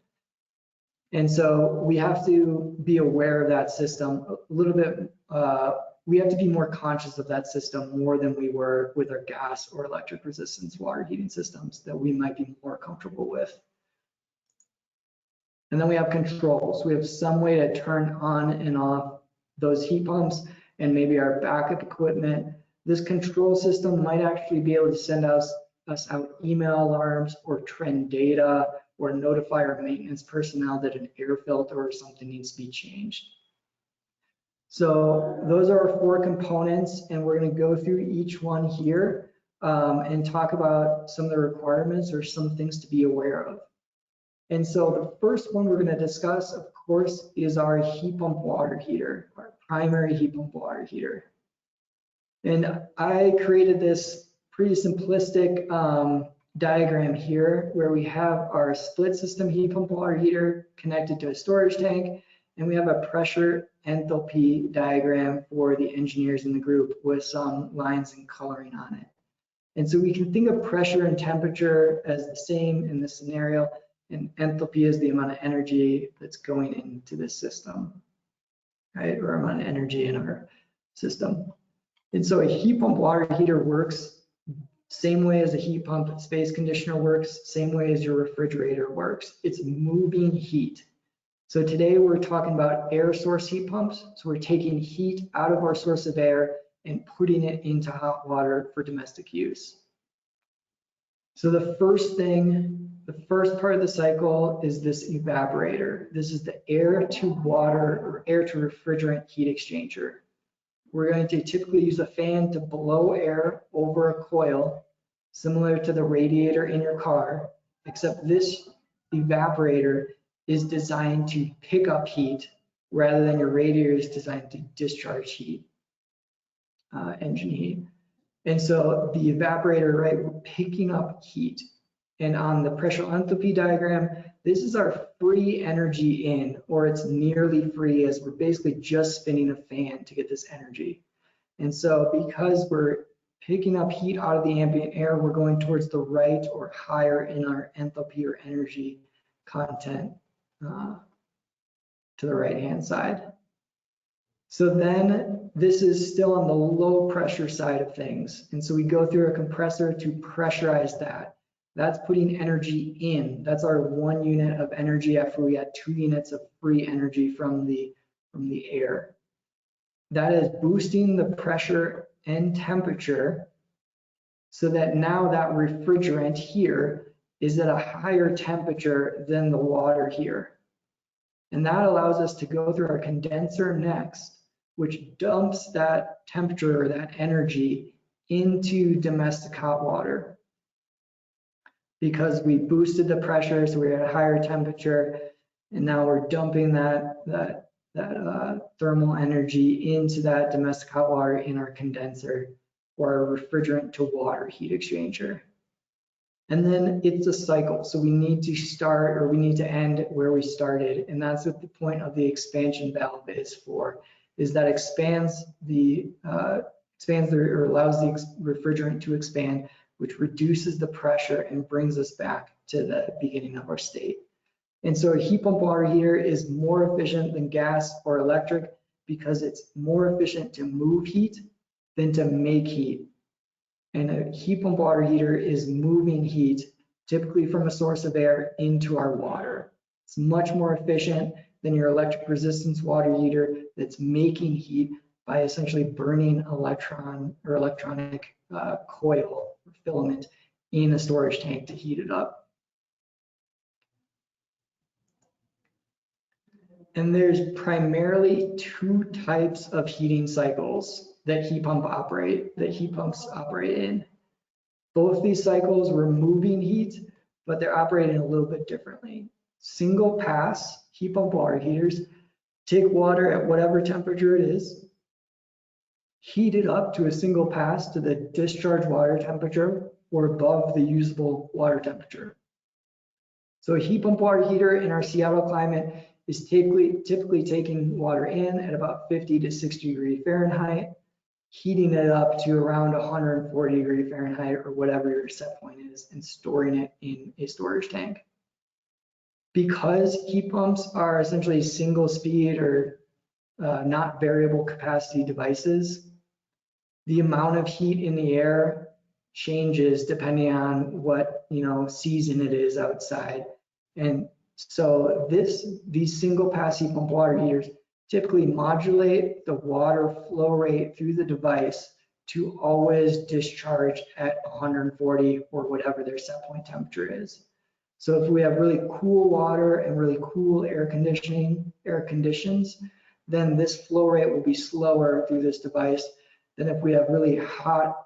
And so we have to be aware of that system a little bit. We have to be more conscious of that system more than we were with our gas or electric resistance water heating systems that we might be more comfortable with. And then we have controls. We have some way to turn on and off those heat pumps and maybe our backup equipment. This control system might actually be able to send us out email alarms or trend data or notify our maintenance personnel that an air filter or something needs to be changed. So those are our 4 components, and we're going to go through each one here and talk about some of the requirements or some things to be aware of. And so the first one we're going to discuss, of course, is our heat pump water heater, our primary heat pump water heater. And I created this pretty simplistic diagram here where we have our split system heat pump water heater connected to a storage tank, and we have a pressure enthalpy diagram for the engineers in the group with some lines and coloring on it. And so we can think of pressure and temperature as the same in this scenario, and enthalpy is the amount of energy that's going into this system, right? Or amount of energy in our system. And so a heat pump water heater works same way as a heat pump space conditioner works, same way as your refrigerator works. It's moving heat. So today we're talking about air source heat pumps. So we're taking heat out of our source of air and putting it into hot water for domestic use. So the first part of the cycle is this evaporator. This is the air to water or air to refrigerant heat exchanger. We're going to typically use a fan to blow air over a coil, similar to the radiator in your car, except this evaporator is designed to pick up heat rather than your radiator is designed to discharge heat, engine heat. And so the evaporator, right, we're picking up heat. And on the pressure enthalpy diagram, this is our free energy in, or it's nearly free, as we're basically just spinning a fan to get this energy. And so because we're picking up heat out of the ambient air, we're going towards the right or higher in our enthalpy or energy content to the right-hand side. So then this is still on the low pressure side of things. And so we go through a compressor to pressurize that. That's putting energy in. That's our 1 unit of energy after we got 2 units of free energy from the air. That is boosting the pressure and temperature so that now that refrigerant here is at a higher temperature than the water here. And that allows us to go through our condenser next, which dumps that temperature or that energy into domestic hot water. Because we boosted the pressure, so we're at a higher temperature, and now we're dumping that thermal energy into that domestic hot water in our condenser or our refrigerant to water heat exchanger. And then it's a cycle, so we need to start or we need to end where we started, and that's what the point of the expansion valve is for, is that expands or allows the refrigerant to expand, which reduces the pressure and brings us back to the beginning of our state. And so a heat pump water heater is more efficient than gas or electric because it's more efficient to move heat than to make heat. And a heat pump water heater is moving heat, typically from a source of air, into our water. It's much more efficient than your electric resistance water heater that's making heat by essentially burning electronic coil or filament in a storage tank to heat it up. And there's primarily 2 types of heating cycles that heat pumps operate in. Both these cycles were moving heat, but they're operating a little bit differently. Single pass heat pump water heaters take water at whatever temperature it is, heat it up to a single pass to the discharge water temperature or above the usable water temperature. So a heat pump water heater in our Seattle climate is typically taking water in at about 50 to 60 degrees Fahrenheit, heating it up to around 140 degrees Fahrenheit or whatever your set point is, and storing it in a storage tank. Because heat pumps are essentially single speed or not variable capacity devices, the amount of heat in the air changes depending on what season it is outside. And so these single pass heat pump water heaters typically modulate the water flow rate through the device to always discharge at 140 or whatever their set point temperature is. So if we have really cool water and really cool air conditions, then this flow rate will be slower through this device than if we have really hot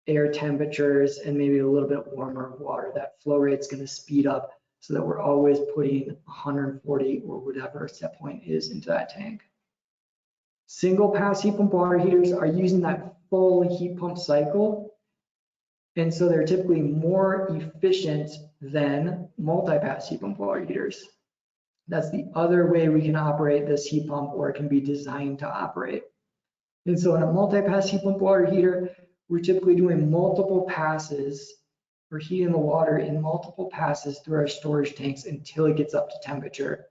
air temperatures and maybe a little bit warmer water. That flow rate's going to speed up so that we're always putting 140 or whatever set point is into that tank. Single pass heat pump water heaters are using that full heat pump cycle And so they're typically more efficient than multi-pass heat pump water heaters. That's the other way we can operate this heat pump, or it can be designed to operate. And so in a multi-pass heat pump water heater, we're typically doing multiple passes. We're heating the water in multiple passes through our storage tanks until it gets up to temperature.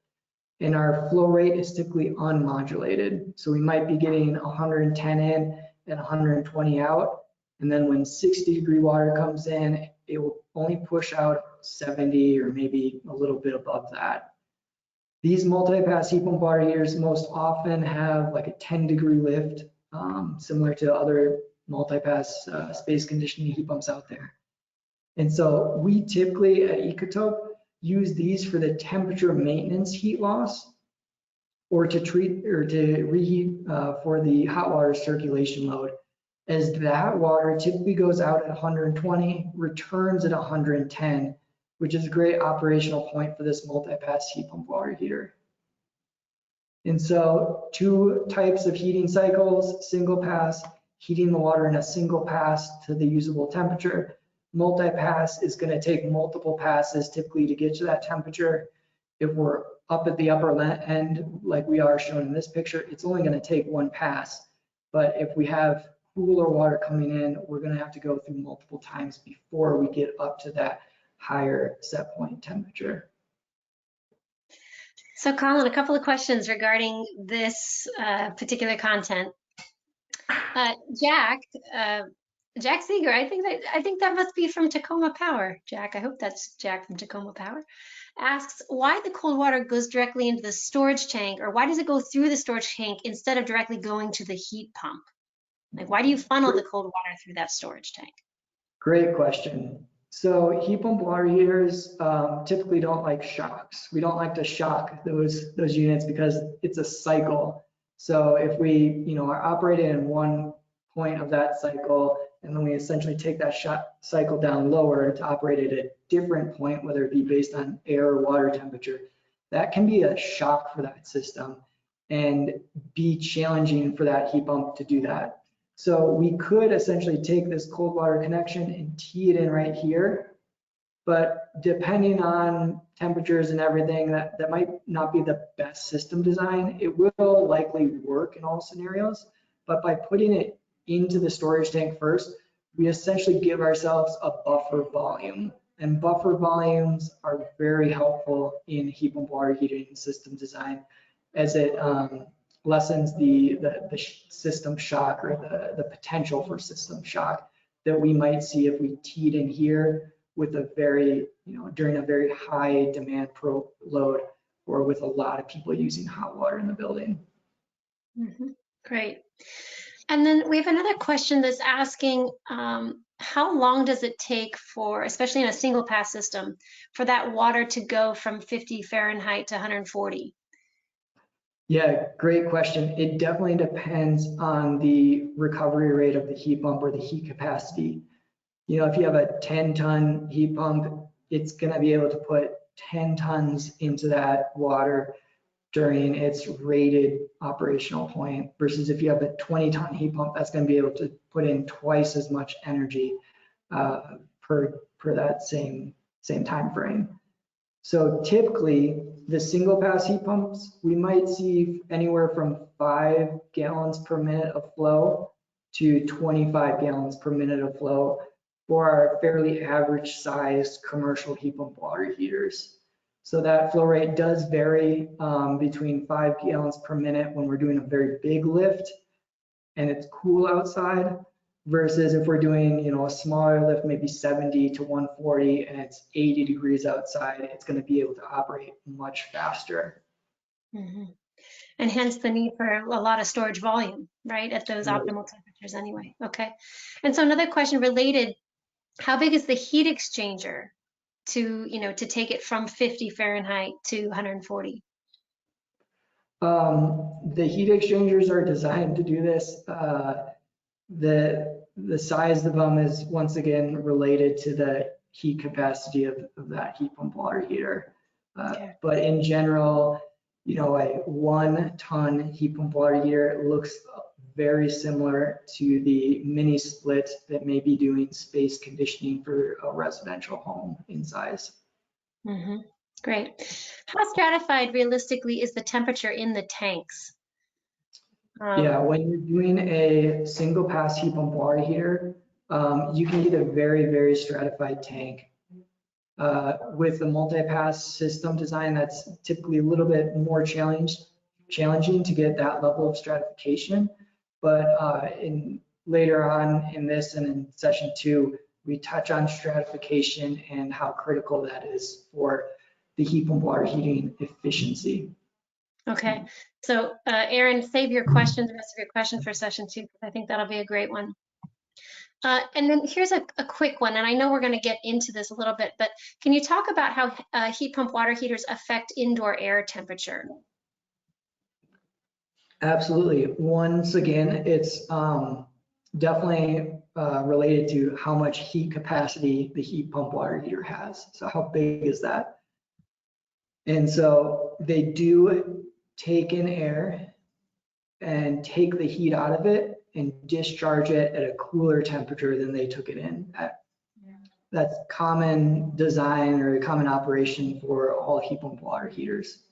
And our flow rate is typically unmodulated. So we might be getting 110 in and 120 out. And then when 60-degree water comes in, it will only push out 70 or maybe a little bit above that. These multi-pass heat pump water heaters most often have like a 10-degree lift, similar to other multi-pass space conditioning heat pumps out there. And so we typically at Ecotope use these for the temperature maintenance heat loss, or to treat or to reheat for the hot water circulation load, as that water typically goes out at 120, returns at 110, which is a great operational point for this multi-pass heat pump water heater. And so 2 types of heating cycles: single pass, heating the water in a single pass to the usable temperature. Multi-pass is going to take multiple passes typically to get to that temperature. If we're up at the upper end, like we are shown in this picture, it's only going to take 1 pass. But if we have cooler water coming in, we're going to have to go through multiple times before we get up to that higher set point temperature. So Colin, a couple of questions regarding this particular content. Jack Seeger, I think that must be from Tacoma Power. Jack, I hope that's Jack from Tacoma Power. Asks why the cold water goes directly into the storage tank, or why does it go through the storage tank instead of directly going to the heat pump? Like, why do you funnel the cold water through that storage tank? Great question. So heat pump water heaters typically don't like shocks. We don't like to shock those units because it's a cycle. So if we are operating in one point of that cycle, and then we essentially take that cycle down lower to operate at a different point, whether it be based on air or water temperature, that can be a shock for that system and be challenging for that heat pump to do that. So we could essentially take this cold water connection and tee it in right here, but depending on temperatures and everything, that might not be the best system design. It will likely work in all scenarios, but by putting it into the storage tank first, we essentially give ourselves a buffer volume, and buffer volumes are very helpful in heat pump water heating system design, as it lessens the system shock, or the potential for system shock that we might see if we teed in here with a very, during a very high demand pro load, or with a lot of people using hot water in the building. Mm-hmm. Great. And then we have another question that's asking, how long does it take for, especially in a single pass system, for that water to go from 50 Fahrenheit to 140? Yeah, great question. It definitely depends on the recovery rate of the heat pump or the heat capacity. If you have a 10-ton heat pump, it's going to be able to put 10 tons into that water during its rated operational point, versus if you have a 20-ton heat pump, that's going to be able to put in twice as much energy per that same time frame. So typically, the single pass heat pumps, we might see anywhere from 5 gallons per minute of flow to 25 gallons per minute of flow for our fairly average sized commercial heat pump water heaters. So that flow rate does vary between 5 gallons per minute when we're doing a very big lift and it's cool outside, versus if we're doing a smaller lift, maybe 70 to 140, and it's 80 degrees outside, it's going to be able to operate much faster. Mm-hmm. And hence the need for a lot of storage volume, right, at those optimal temperatures anyway. Okay. And so another question related, how big is the heat exchanger to take it from 50 Fahrenheit to 140? The heat exchangers are designed to do this. The size of them is once again related to the heat capacity of that heat pump water heater. Okay. But in general, a 1-ton heat pump water heater looks very similar to the mini split that may be doing space conditioning for a residential home in size. Great. How stratified realistically is the temperature in the tanks? Yeah, when you're doing a single pass heat pump water heater, you can get a very, very stratified tank. With the multi-pass system design, that's typically a little bit more challenging to get that level of stratification. But later on in this and in session 2, we touch on stratification and how critical that is for the heat pump water heating efficiency. Okay, so Aaron, save your questions, the rest of your questions for session 2, because I think that'll be a great one. And then here's a quick one, and I know we're going to get into this a little bit, but can you talk about how heat pump water heaters affect indoor air temperature? Absolutely. Once again, it's definitely related to how much heat capacity the heat pump water heater has. So how big is that? And so they do take in air and take the heat out of it and discharge it at a cooler temperature than they took it in at. That's common design or common operation for all heat pump water heaters.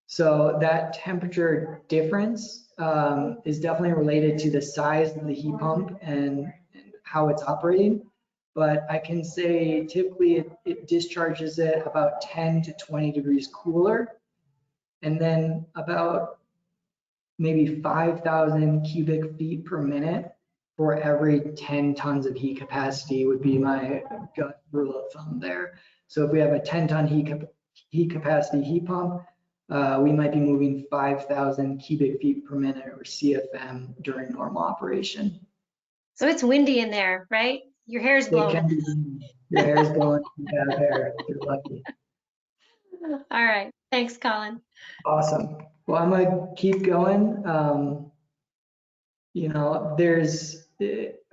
So that temperature difference is definitely related to the size of the heat pump and how it's operating. But I can say typically it discharges it about 10 to 20 degrees cooler. And then about maybe 5,000 cubic feet per minute for every 10 tons of heat capacity would be my gut rule of thumb there. So if we have a 10-ton heat capacity heat pump, we might be moving 5,000 cubic feet per minute or CFM during normal operation. So it's windy in there, right? Your hair's blowing. It can be, your hair's blowing, you have hair, you're lucky. All right, thanks, Colin. Awesome. Well, I'm gonna keep going. You know,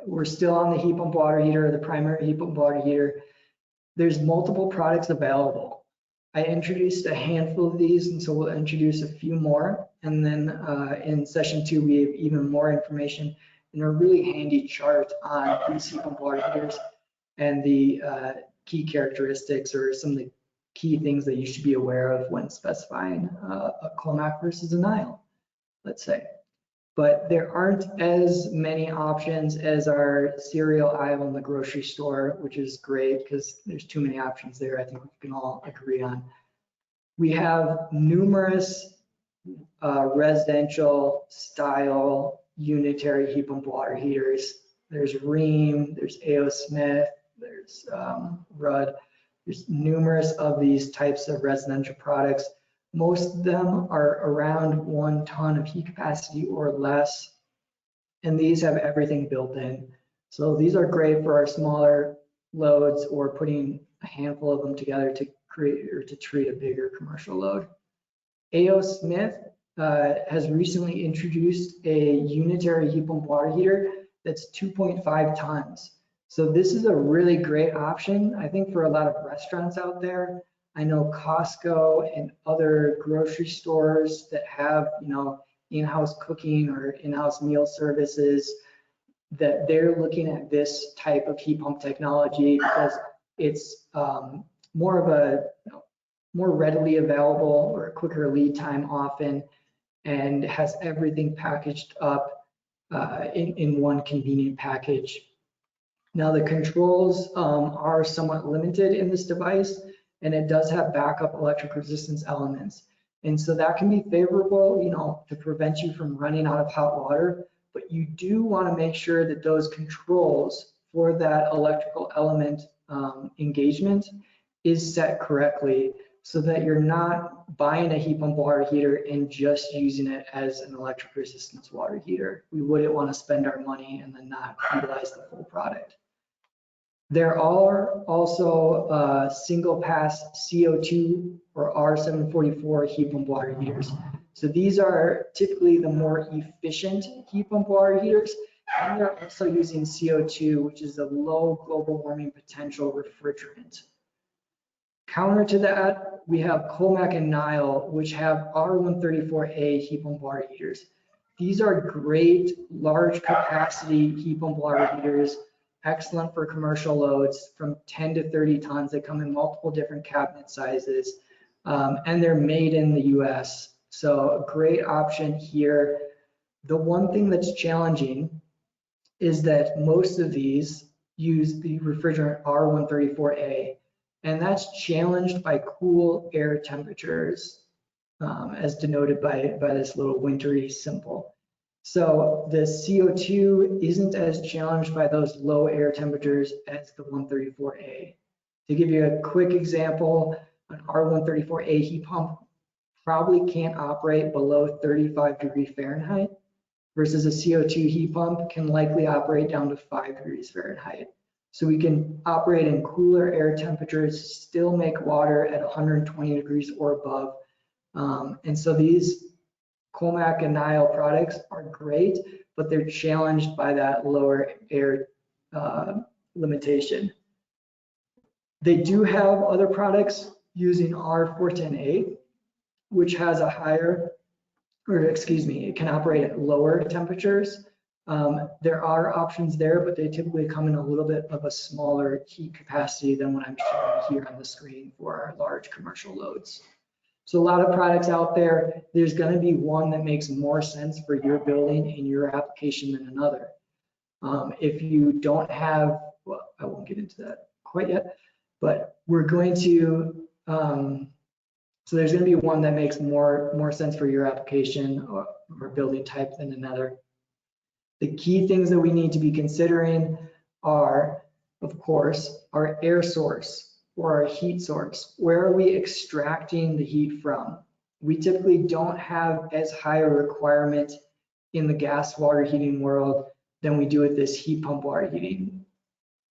we're still on the heat pump water heater, the primary heat pump water heater. There's multiple products available. I introduced a handful of these, and so we'll introduce a few more. And then in session 2, we have even more information and a really handy chart on these heat pump water heaters and the key characteristics or some of the key things that you should be aware of when specifying a Comac versus a Nile, let's say. But there aren't as many options as our cereal aisle in the grocery store, which is great because there's too many options there. I think we can all agree on. We have numerous residential style unitary heat pump water heaters. There's Rheem, there's A.O. Smith, there's Rudd. There's numerous of these types of residential products. Most of them are around 1 ton of heat capacity or less, and these have everything built in. So these are great for our smaller loads or putting a handful of them together to create or to treat a bigger commercial load. A.O. Smith has recently introduced a unitary heat pump water heater that's 2.5 tons. So this is a really great option, I think, for a lot of restaurants out there. I know Costco and other grocery stores that have, you know, in-house cooking or in-house meal services, that they're looking at this type of heat pump technology because it's more of a, you know, more readily available or a quicker lead time often, and has everything packaged up in one convenient package. Now the controls are somewhat limited in this device, and it does have backup electric resistance elements. And so that can be favorable, you know, to prevent you from running out of hot water, but you do want to make sure that those controls for that electrical element engagement is set correctly so that you're not buying a heat pump water heater and just using it as an electric resistance water heater. We wouldn't want to spend our money and then not utilize the full product. There are also single pass CO2 or R744 heat pump water heaters. So these are typically the more efficient heat pump water heaters, and they're also using CO2, which is a low global warming potential refrigerant. Counter to that, we have Comac and Nile, which have R134A heat pump water heaters. These are great large capacity heat pump water heaters, excellent for commercial loads from 10 to 30 tons. They come in multiple different cabinet sizes, and they're made in the US. So a great option here. The one thing that's challenging is that most of these use the refrigerant R134A, and that's challenged by cool air temperatures, as denoted by this little wintry symbol. So the CO2 isn't as challenged by those low air temperatures as the 134A. To give you a quick example, an R134A heat pump probably can't operate below 35 degrees Fahrenheit, versus a CO2 heat pump can likely operate down to 5 degrees Fahrenheit. So we can operate in cooler air temperatures, still make water at 120 degrees or above. And so these Comac and Nile products are great, but they're challenged by that lower air limitation. They do have other products using R410A, which has a higher, or excuse me, it can operate at lower temperatures. There are options there, but they typically come in a little bit of a smaller heat capacity than what I'm showing here on the screen for our large commercial loads. So a lot of products out there, there's going to be one that makes more sense for your building and your application than another. If you don't have, well, I won't get into that quite yet, but we're going to, so there's going to be one that makes more sense for your application or building type than another. The key things that we need to be considering are, of course, our air source or our heat source. Where are we extracting the heat from? We typically don't have as high a requirement in the gas water heating world than we do with this heat pump water heating.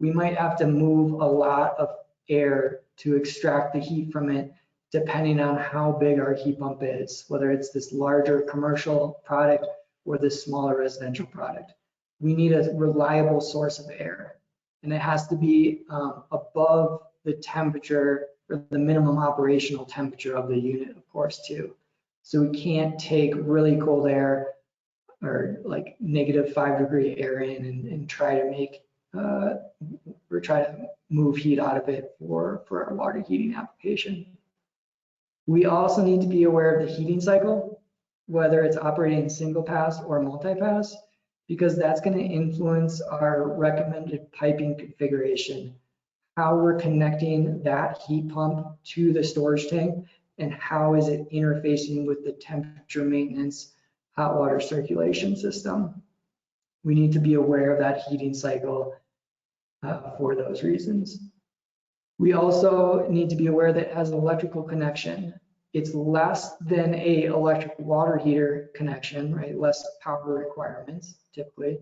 We might have to move a lot of air to extract the heat from it, depending on how big our heat pump is, whether it's this larger commercial product or this smaller residential product. We need a reliable source of air, and it has to be above the temperature or the minimum operational temperature of the unit, of course, too. So we can't take really cold air or like -5-degree air in and try to make or try to move heat out of it for our water heating application. We also need to be aware of the heating cycle, whether it's operating single pass or multi-pass, because that's going to influence our recommended piping configuration, how we're connecting that heat pump to the storage tank, and how is it interfacing with the temperature maintenance hot water circulation system. We need to be aware of that heating cycle for those reasons. We also need to be aware that it has an electrical connection. It's less than a electric water heater connection, right? Less power requirements typically,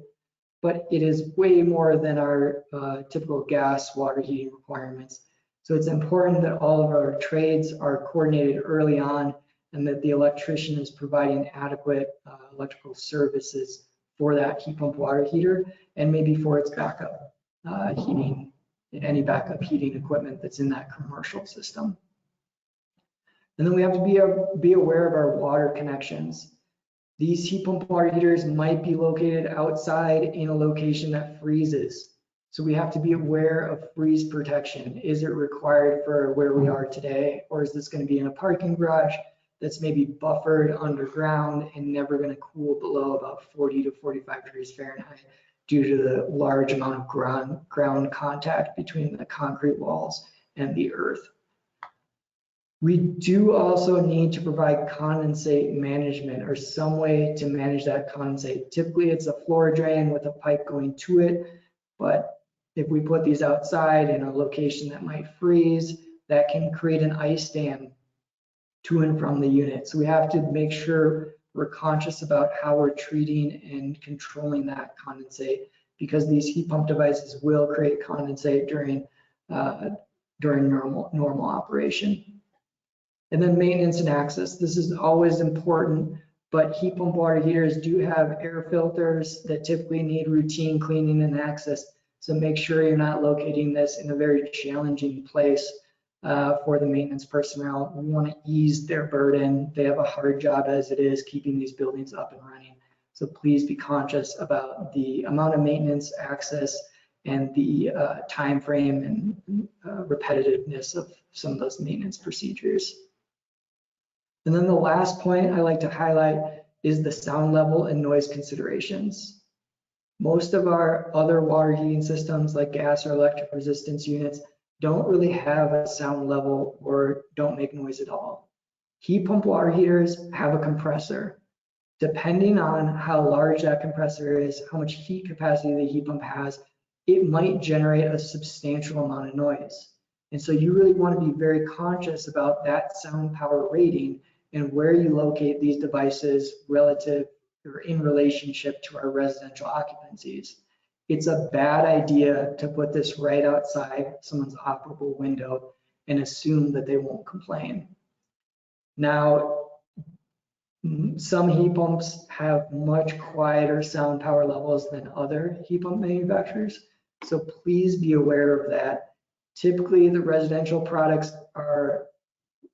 but it is way more than our typical gas water heating requirements. So it's important that all of our trades are coordinated early on and that the electrician is providing adequate electrical services for that heat pump water heater and maybe for its backup heating, any backup heating equipment that's in that commercial system. And then we have to be aware of our water connections. These heat pump water heaters might be located outside in a location that freezes. So we have to be aware of freeze protection. Is it required for where we are today? Or is this going to be in a parking garage that's maybe buffered underground and never going to cool below about 40 to 45 degrees Fahrenheit due to the large amount of ground contact between the concrete walls and the earth? We do also need to provide condensate management or some way to manage that condensate. Typically it's a floor drain with a pipe going to it, but if we put these outside in a location that might freeze, that can create an ice dam to and from the unit. So we have to make sure we're conscious about how we're treating and controlling that condensate, because these heat pump devices will create condensate during normal operation. And then maintenance and access. This is always important, but heat pump water heaters do have air filters that typically need routine cleaning and access. So make sure you're not locating this in a very challenging place for the maintenance personnel. We want to ease their burden. They have a hard job as it is keeping these buildings up and running. So please be conscious about the amount of maintenance, access, and the time frame and repetitiveness of some of those maintenance procedures. And then the last point I like to highlight is the sound level and noise considerations. Most of our other water heating systems like gas or electric resistance units don't really have a sound level or don't make noise at all. Heat pump water heaters have a compressor. Depending on how large that compressor is, how much heat capacity the heat pump has, it might generate a substantial amount of noise. And so you really want to be very conscious about that sound power rating and where you locate these devices relative or in relationship to our residential occupancies. It's a bad idea to put this right outside someone's operable window and assume that they won't complain. Now, some heat pumps have much quieter sound power levels than other heat pump manufacturers, so please be aware of that. Typically, the residential products are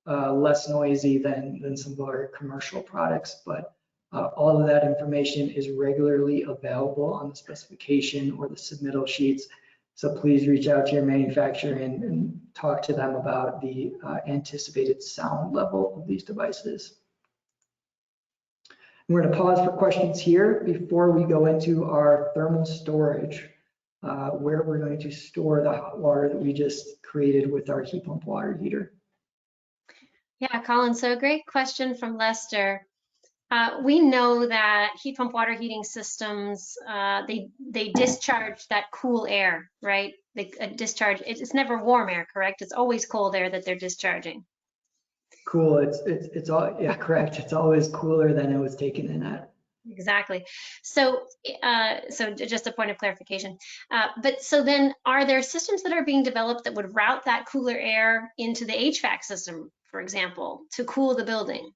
less noisy than some of our commercial products, but all of that information is regularly available on the specification or the submittal sheets. So please reach out to your manufacturer and talk to them about the anticipated sound level of these devices. We're going to pause for questions here before we go into our thermal storage, where we're going to store the hot water that we just created with our heat pump water heater. Yeah, Colin, so a great question from Lester. We know that heat pump water heating systems, they discharge that cool air, right? They discharge, it's never warm air, correct? It's always cold air that they're discharging. Cool, it's all, yeah, correct. It's always cooler than it was taken in at. Exactly. So, so just a point of clarification. But so then, are there systems that are being developed that would route that cooler air into the HVAC system, for example, to cool the building,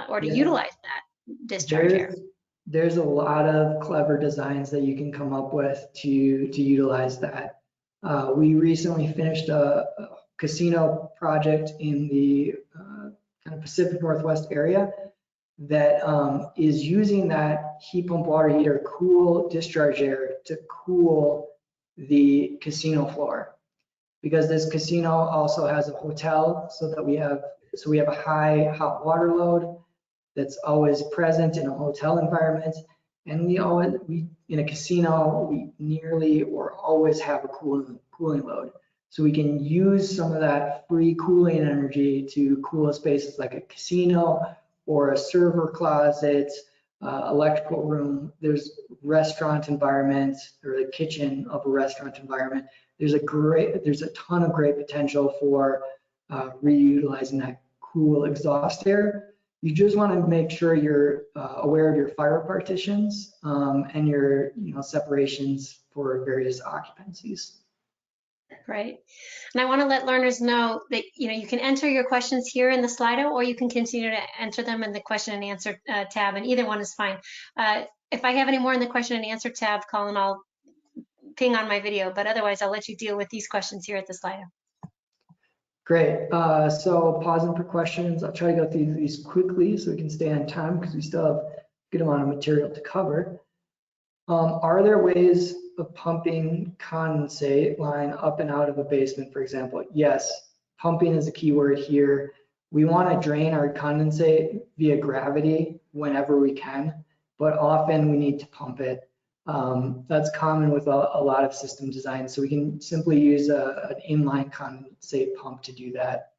or to utilize that discharge air? There's a lot of clever designs that you can come up with to utilize that. We recently finished a casino project in the kind of Pacific Northwest area that is using that heat pump water heater cool discharge air to cool the casino floor, because this casino also has a hotel, so that we have a high hot water load that's always present in a hotel environment, and we in a casino we nearly or always have a cooling load. So we can use some of that free cooling energy to cool spaces like a casino or a server closet, electrical room. There's restaurant environments or the kitchen of a restaurant environment. There's a ton of great potential for reutilizing that cool exhaust air. You just want to make sure you're aware of your fire partitions and your separations for various occupancies. Right. And I want to let learners know that you can enter your questions here in the Slido, or you can continue to enter them in the question and answer tab, and either one is fine. If I have any more in the question and answer tab, Colin, I'll ping on my video, but otherwise I'll let you deal with these questions here at the Slido. Great. So pausing for questions. I'll try to go through these quickly so we can stay on time because we still have a good amount of material to cover. Are there ways of pumping condensate line up and out of a basement, for example? Yes, pumping is a key word here. We want to drain our condensate via gravity whenever we can, but often we need to pump it. That's common with a lot of system designs, so we can simply use an inline condensate pump to do that.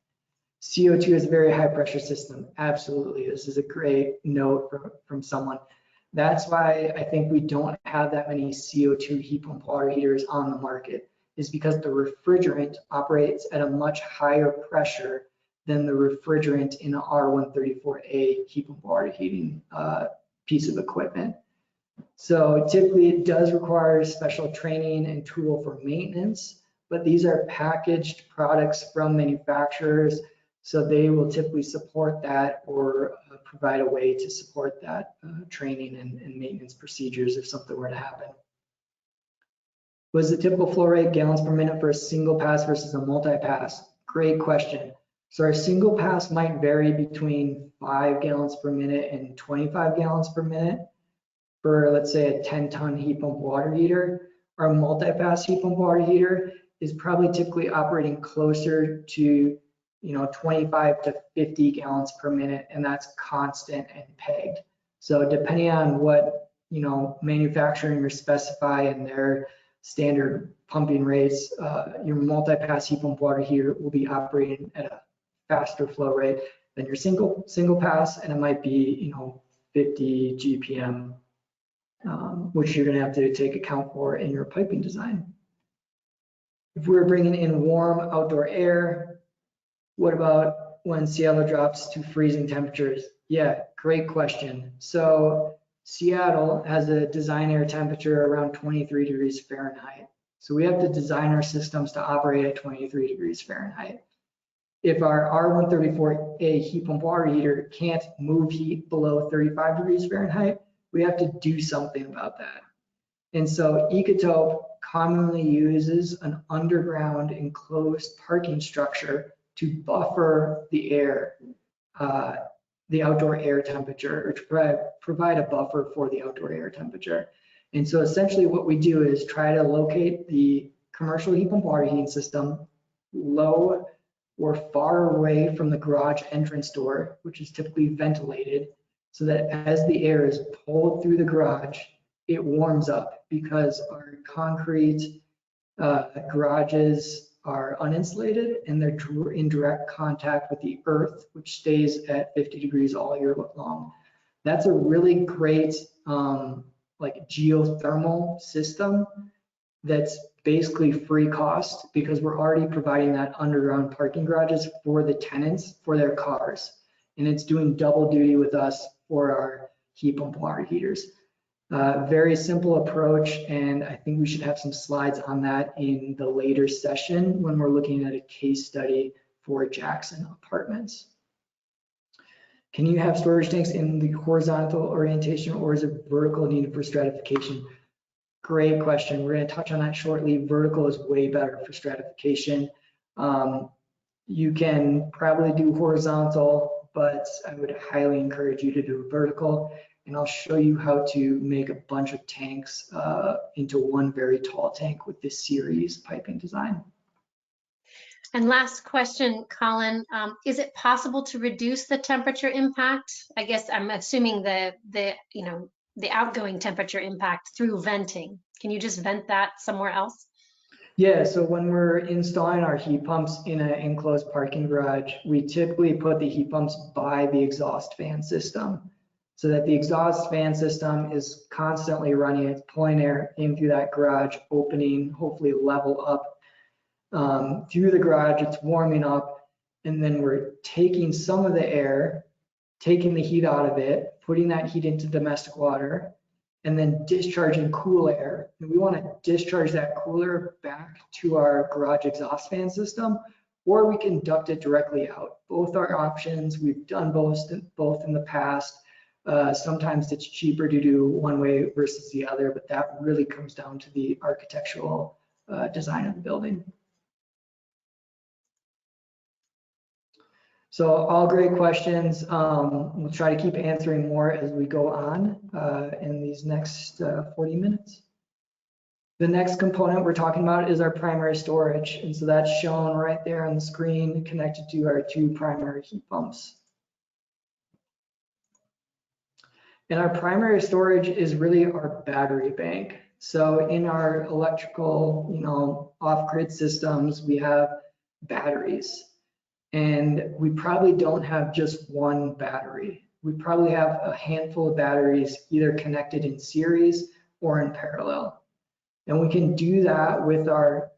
CO2 is a very high pressure system. Absolutely, this is a great note from someone. That's why I think we don't have that many CO2 heat pump water heaters on the market, is because the refrigerant operates at a much higher pressure than the refrigerant in an R134A heat pump water heating piece of equipment. So typically it does require special training and tool for maintenance, but these are packaged products from manufacturers, so they will typically support that or provide a way to support that training and maintenance procedures if something were to happen. What is the typical flow rate gallons per minute for a single pass versus a multi-pass? Great question. So our single pass might vary between 5 gallons per minute and 25 gallons per minute. for, let's say, a 10-ton heat pump water heater. Our multi-pass heat pump water heater is probably typically operating closer to 25 to 50 gallons per minute, and that's constant and pegged. So depending on what manufacturing specify and their standard pumping rates, your multi-pass heat pump water heater will be operating at a faster flow rate than your single pass, and it might be 50 GPM, which you're going to have to take account for in your piping design. If we're bringing in warm outdoor air, what about when Seattle drops to freezing temperatures? Yeah, great question. So Seattle has a design air temperature around 23 degrees Fahrenheit. So we have to design our systems to operate at 23 degrees Fahrenheit. If our R134A heat pump water heater can't move heat below 35 degrees Fahrenheit, we have to do something about that. And so Ecotope commonly uses an underground enclosed parking structure to buffer the air, the outdoor air temperature, or to provide a buffer for the outdoor air temperature. And so essentially what we do is try to locate the commercial heat pump water heating system low or far away from the garage entrance door, which is typically ventilated, so that as the air is pulled through the garage, it warms up, because our concrete garages are uninsulated and they're in direct contact with the earth, which stays at 50 degrees all year long. That's a really great like geothermal system that's basically free cost, because we're already providing that underground parking garages for the tenants for their cars, and it's doing double duty with us for our heat pump water heaters. Very simple approach, and I think we should have some slides on that in the later session when we're looking at a case study for Jackson Apartments. Can you have storage tanks in the horizontal orientation, or is it vertical needed for stratification? Great question. We're going to touch on that shortly. Vertical is way better for stratification. You can probably do horizontal, but I would highly encourage you to do vertical. And I'll show you how to make a bunch of tanks into one very tall tank with this series piping design. And last question, Colin, is it possible to reduce the temperature impact? I guess I'm assuming the outgoing temperature impact through venting. Can you just vent that somewhere else? Yeah, so when we're installing our heat pumps in an enclosed parking garage, we typically put the heat pumps by the exhaust fan system, so that the exhaust fan system is constantly running. It's pulling air in through that garage opening, hopefully level up through the garage. It's warming up, and then we're taking some of the air, taking the heat out of it, putting that heat into domestic water, and then discharging cool air. And we want to discharge that cooler back to our garage exhaust fan system, or we can duct it directly out. Both are options. We've done both in the past. Sometimes it's cheaper to do one way versus the other, but that really comes down to the architectural design of the building. So all great questions. We'll try to keep answering more as we go on in these next 40 minutes. The next component we're talking about is our primary storage. And so that's shown right there on the screen, connected to our two primary heat pumps. And our primary storage is really our battery bank. So in our electrical, off-grid systems, we have batteries. And we probably don't have just one battery. We probably have a handful of batteries either connected in series or in parallel. And we can do that with our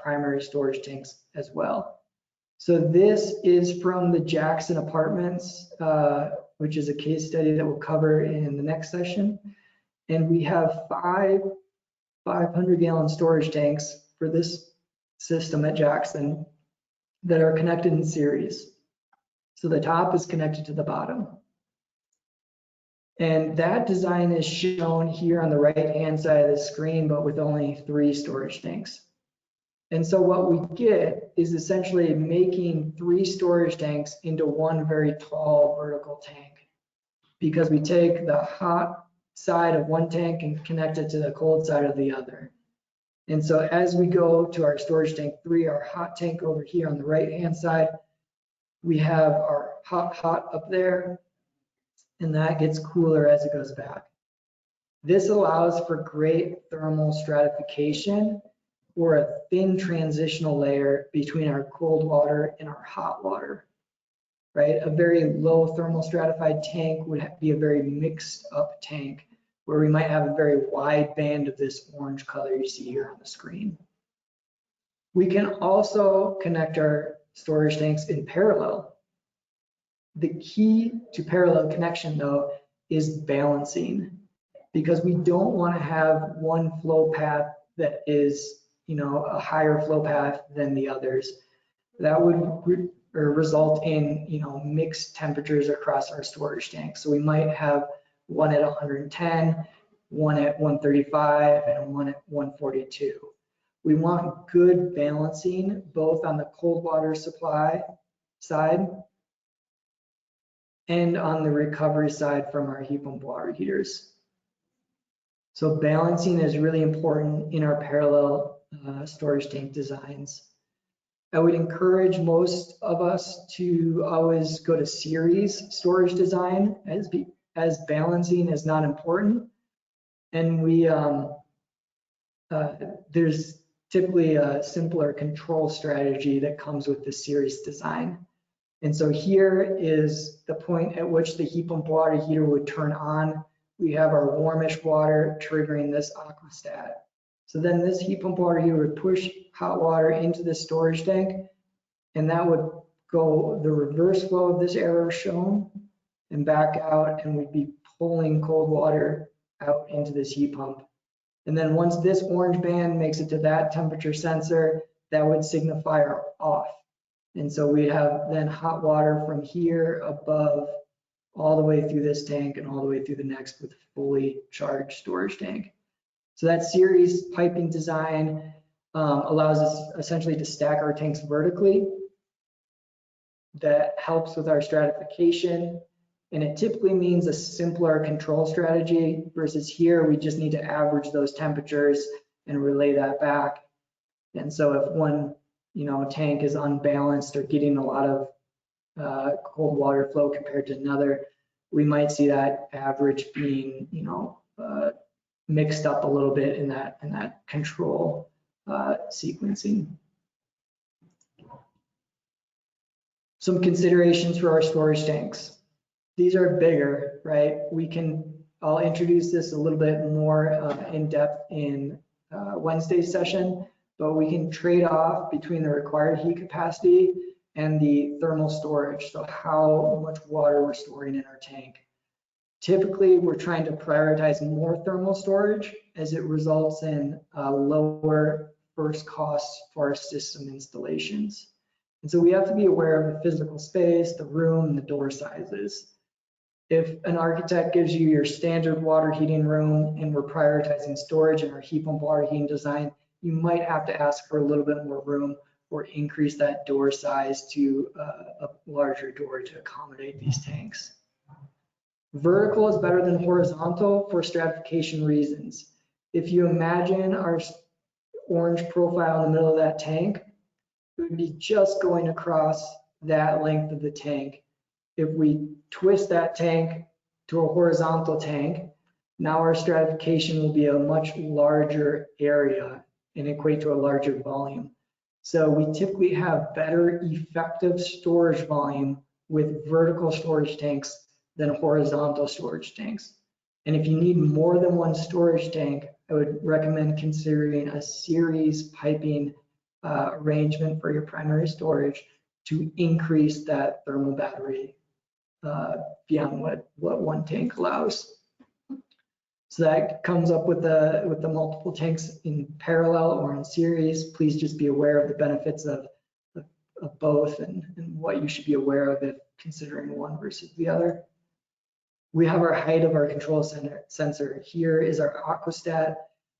primary storage tanks as well. So this is from the Jackson Apartments, which is a case study that we'll cover in the next session. And we have 5 500-gallon storage tanks for this system at Jackson that are connected in series. So the top is connected to the bottom. And that design is shown here on the right-hand side of the screen, but with only 3 storage tanks. And so what we get is essentially making 3 storage tanks into one very tall vertical tank, because we take the hot side of one tank and connect it to the cold side of the other. And so as we go to our storage tank 3, our hot tank over here on the right-hand side, we have our hot up there, and that gets cooler as it goes back. This allows for great thermal stratification or a thin transitional layer between our cold water and our hot water, right? A very low thermal stratified tank would be a very mixed up tank where we might have a very wide band of this orange color you see here on the screen. We can also connect our storage tanks in parallel. The key to parallel connection though is balancing, because we don't want to have one flow path that is, a higher flow path than the others. That would result in, mixed temperatures across our storage tank. So we might have one at 110, one at 135, and one at 142. We want good balancing both on the cold water supply side and on the recovery side from our heat pump water heaters. So balancing is really important in our parallel storage tank designs. I would encourage most of us to always go to series storage design as balancing is not important. And there's typically a simpler control strategy that comes with the series design. And so here is the point at which the heat pump water heater would turn on. We have our warmish water triggering this aquastat. So then this heat pump water heater would push hot water into the storage tank, and that would go the reverse flow of this arrow shown and back out, and we'd be pulling cold water out into this heat pump. And then once this orange band makes it to that temperature sensor, that would signify our off. And so we have then hot water from here above all the way through this tank and all the way through the next with fully charged storage tank. So that series piping design allows us essentially to stack our tanks vertically. That helps with our stratification, and it typically means a simpler control strategy versus here we just need to average those temperatures and relay that back. And so if one tank is unbalanced or getting a lot of cold water flow compared to another, we might see that average being mixed up a little bit in that control sequencing. Some considerations for our storage tanks. These are bigger, right? I'll introduce this a little bit more in depth in Wednesday's session, but we can trade off between the required heat capacity and the thermal storage, so how much water we're storing in our tank. Typically, we're trying to prioritize more thermal storage as it results in lower first costs for our system installations. And so we have to be aware of the physical space, the room, and the door sizes. If an architect gives you your standard water heating room and we're prioritizing storage in our heat pump water heating design, you might have to ask for a little bit more room or increase that door size to a larger door to accommodate these tanks. Vertical is better than horizontal for stratification reasons. If you imagine our orange profile in the middle of that tank, it would be just going across that length of the tank. If we twist that tank to a horizontal tank, now our stratification will be a much larger area and equate to a larger volume. So we typically have better effective storage volume with vertical storage tanks than horizontal storage tanks. And if you need more than one storage tank, I would recommend considering a series piping arrangement for your primary storage to increase that thermal battery beyond what one tank allows. So that comes up with the multiple tanks in parallel or in series. Please just be aware of the benefits of both and what you should be aware of if considering one versus the other. We have our height of our control sensor. Here is our aquastat.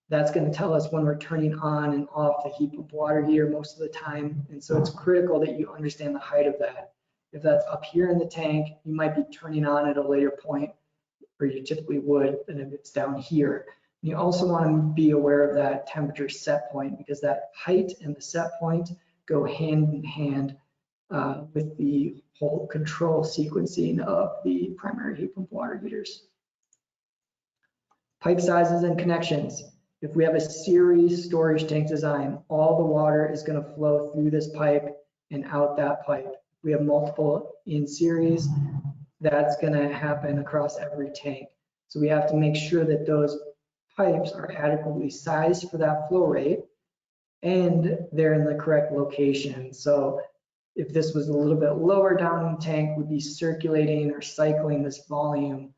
That's going to tell us when we're turning on and off the heat pump water heater most of the time. And so it's critical that you understand the height of that. If that's up here in the tank, you might be turning on at a later point. or you typically would than if it's down here. And you also want to be aware of that temperature set point, because that height and the set point go hand in hand with the whole control sequencing of the primary heat pump water heaters. Pipe sizes and connections. If we have a series storage tank design, all the water is going to flow through this pipe and out that pipe. If we have multiple in series, that's going to happen across every tank. So we have to make sure that those pipes are adequately sized for that flow rate and they're in the correct location. So if this was a little bit lower down in the tank, we'd be circulating or cycling this volume.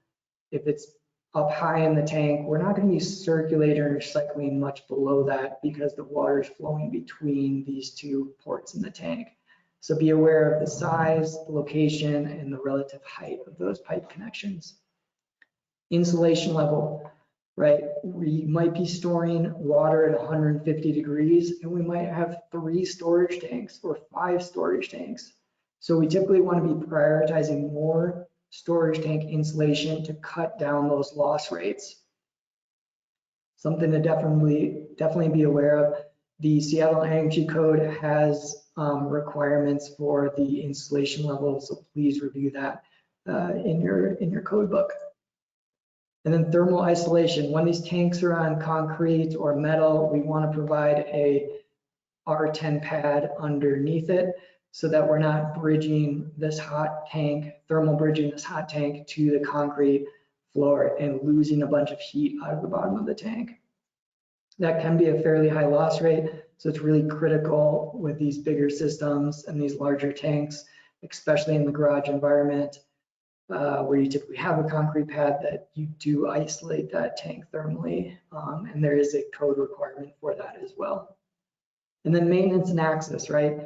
If it's up high in the tank, we're not going to be circulating or cycling much below that because the water is flowing between these two ports in the tank. So be aware of the size, the location, and the relative height of those pipe connections. Insulation level, right? We might be storing water at 150 degrees, and we might have 3 storage tanks or 5 storage tanks. So we typically want to be prioritizing more storage tank insulation to cut down those loss rates. Something to definitely be aware of. The Seattle Energy Code has requirements for the insulation level, so please review that in your code book. And then thermal isolation. When these tanks are on concrete or metal, we want to provide a R10 pad underneath it so that we're not bridging this hot tank, thermal bridging this hot tank to the concrete floor and losing a bunch of heat out of the bottom of the tank. That can be a fairly high loss rate, so it's really critical with these bigger systems and these larger tanks, especially in the garage environment, where you typically have a concrete pad, that you do isolate that tank thermally, and there is a code requirement for that as well. And then maintenance and access, right?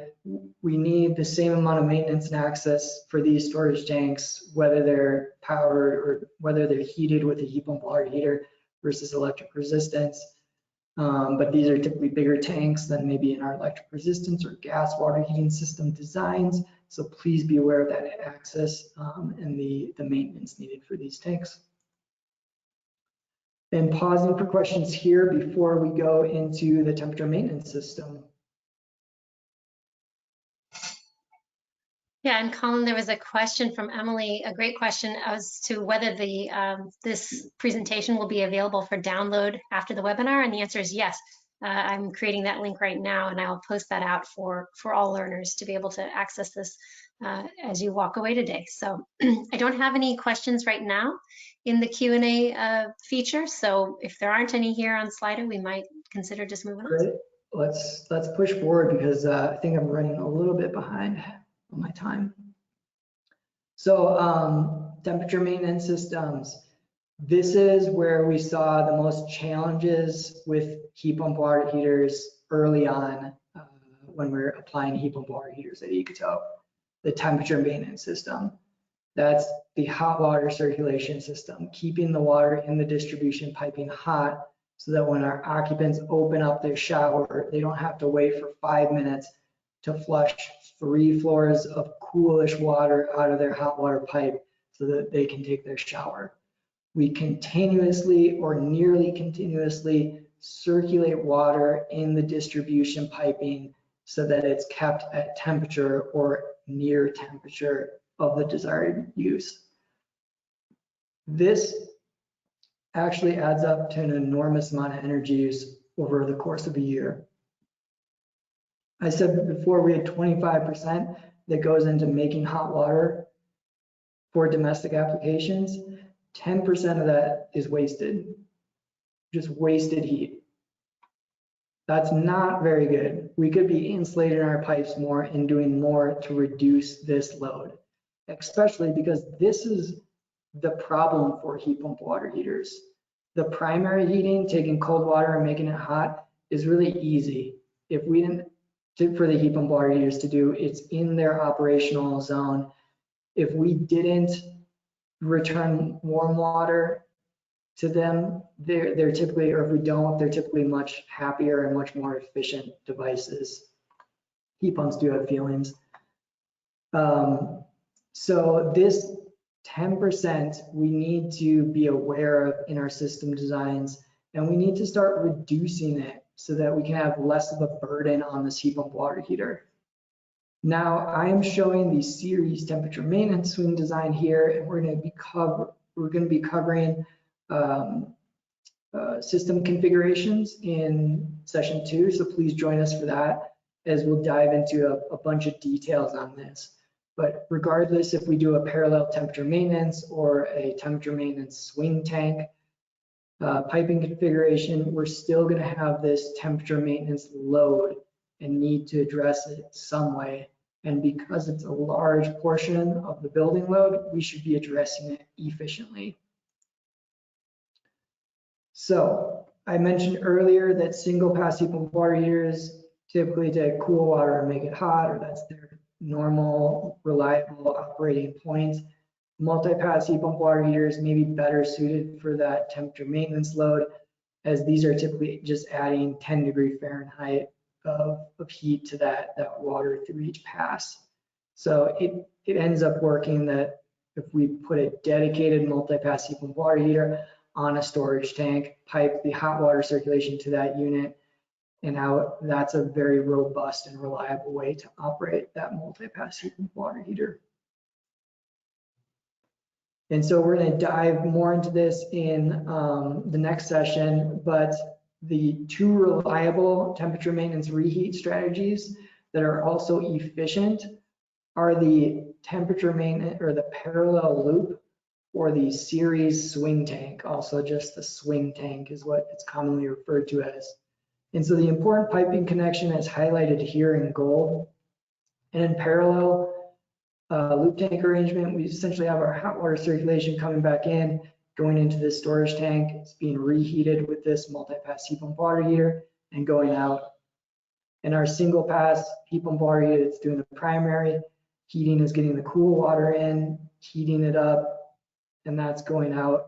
We need the same amount of maintenance and access for these storage tanks, whether they're powered or whether they're heated with a heat pump water heater versus electric resistance. But these are typically bigger tanks than maybe in our electric resistance or gas water heating system designs. So please be aware of that access and the maintenance needed for these tanks. And pausing for questions here before we go into the temperature maintenance system. Yeah, and Colin, there was a question from Emily, a great question as to whether this presentation will be available for download after the webinar, and the answer is yes. I'm creating that link right now, and I'll post that out for all learners to be able to access this as you walk away today. So I don't have any questions right now in the Q&A feature, so if there aren't any here on Slido, we might consider just moving on. Great. Let's push forward because I think I'm running a little bit behind on my time. So temperature maintenance systems. This is where we saw the most challenges with heat pump water heaters early on when we're applying heat pump water heaters at Ecoto. The temperature maintenance system. That's the hot water circulation system, keeping the water in the distribution piping hot so that when our occupants open up their shower, they don't have to wait for 5 minutes to flush 3 floors of coolish water out of their hot water pipe so that they can take their shower. We continuously or nearly continuously circulate water in the distribution piping so that it's kept at temperature or near temperature of the desired use. This actually adds up to an enormous amount of energy use over the course of a year. I said before we had 25% that goes into making hot water for domestic applications. 10% of that is wasted, just wasted heat. That's not very good. We could be insulating our pipes more and doing more to reduce this load, especially because this is the problem for heat pump water heaters. The primary heating, taking cold water and making it hot, is really easy. If we didn't, for the heat pump water heaters to do, it's in their operational zone. If we didn't return warm water to them, they're typically, or if we don't, they're typically much happier and much more efficient devices. Heat pumps do have feelings. So this 10% we need to be aware of in our system designs, and we need to start reducing it so that we can have less of a burden on this heat pump water heater. Now I am showing the series temperature maintenance swing design here, and we're going to be covering system configurations in session 2. So please join us for that, as we'll dive into a bunch of details on this. But regardless, if we do a parallel temperature maintenance or a temperature maintenance swing tank piping configuration, we're still going to have this temperature maintenance load and need to address it some way. And because it's a large portion of the building load, we should be addressing it efficiently. So I mentioned earlier that single pass heat pump water heaters typically take cool water and make it hot, or that's their normal, reliable operating point. Multi-pass heat pump water heaters may be better suited for that temperature maintenance load, as these are typically just adding 10 °F of heat to that water through each pass. So it ends up working that if we put a dedicated multi-pass heat pump water heater on a storage tank, pipe the hot water circulation to that unit, and out, that's a very robust and reliable way to operate that multi-pass heat pump water heater. And so we're going to dive more into this in the next session, but the 2 reliable temperature maintenance reheat strategies that are also efficient are the temperature maintenance, or the parallel loop, or the series swing tank. Also just the swing tank is what it's commonly referred to as. And so the important piping connection is highlighted here in gold. And in parallel loop tank arrangement, we essentially have our hot water circulation coming back in, going into this storage tank. It's being reheated with this multi-pass heat pump water heater and going out. And our single pass heat pump water heater, it's doing the primary heating, is getting the cool water in, heating it up, and that's going out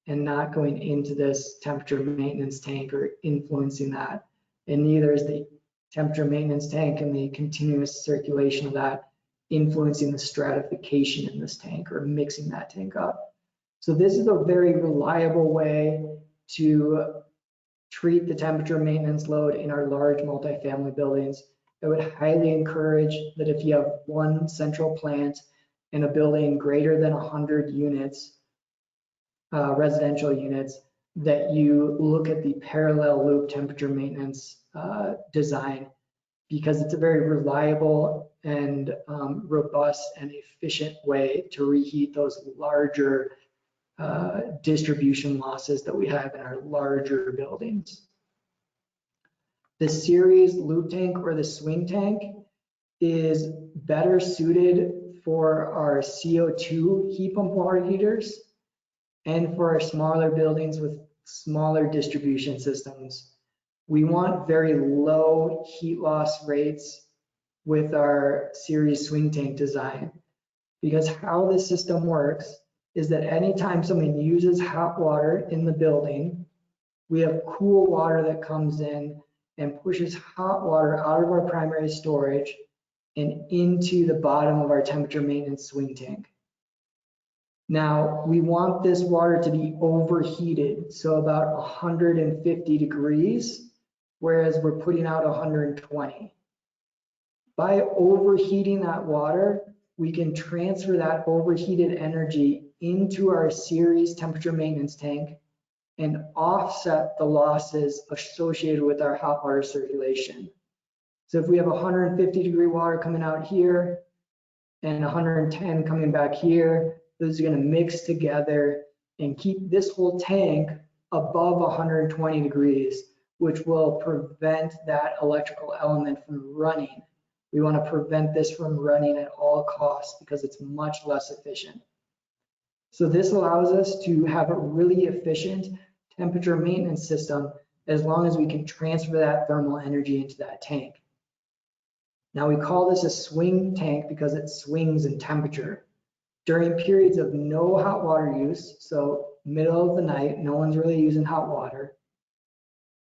and not going into this temperature maintenance tank or influencing that. And neither is the temperature maintenance tank and the continuous circulation of that influencing the stratification in this tank or mixing that tank up. So this is a very reliable way to treat the temperature maintenance load in our large multifamily buildings. I would highly encourage that if you have one central plant in a building greater than 100 units, residential units, that you look at the parallel loop temperature maintenance design, because it's a very reliable and robust and efficient way to reheat those larger distribution losses that we have in our larger buildings. The series loop tank or the swing tank is better suited for our CO2 heat pump water heaters and for our smaller buildings with smaller distribution systems. We want very low heat loss rates with our series swing tank design, because how this system works is that anytime someone uses hot water in the building, we have cool water that comes in and pushes hot water out of our primary storage and into the bottom of our temperature maintenance swing tank. Now, we want this water to be overheated, so about 150 degrees, whereas we're putting out 120. By overheating that water, we can transfer that overheated energy into our series temperature maintenance tank and offset the losses associated with our hot water circulation. So if we have 150 degree water coming out here and 110 coming back here, those are going to mix together and keep this whole tank above 120 degrees, which will prevent that electrical element from running. We want to prevent this from running at all costs because it's much less efficient. So this allows us to have a really efficient temperature maintenance system as long as we can transfer that thermal energy into that tank. Now we call this a swing tank because it swings in temperature. During periods of no hot water use, so middle of the night, no one's really using hot water,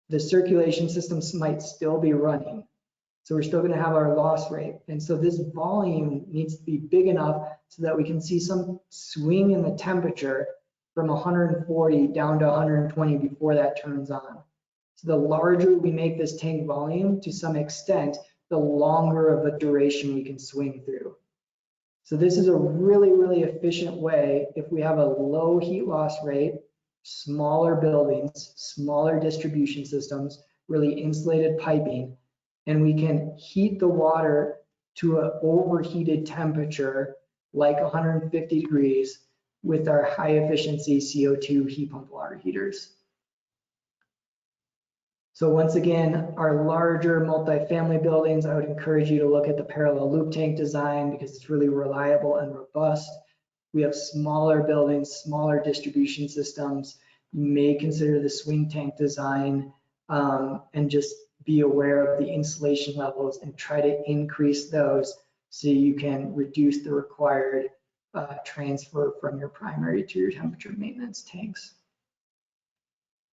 the circulation systems might still be running. So we're still going to have our loss rate. And so this volume needs to be big enough so that we can see some swing in the temperature from 140 down to 120 before that turns on. So the larger we make this tank volume, to some extent, the longer of a duration we can swing through. So this is a really, really efficient way if we have a low heat loss rate, smaller buildings, smaller distribution systems, really insulated piping, and we can heat the water to an overheated temperature like 150 degrees with our high efficiency CO2 heat pump water heaters. So once again, our larger multifamily buildings, I would encourage you to look at the parallel loop tank design because it's really reliable and robust. We have smaller buildings, smaller distribution systems. You may consider the swing tank design and just be aware of the insulation levels and try to increase those so you can reduce the required transfer from your primary to your temperature maintenance tanks.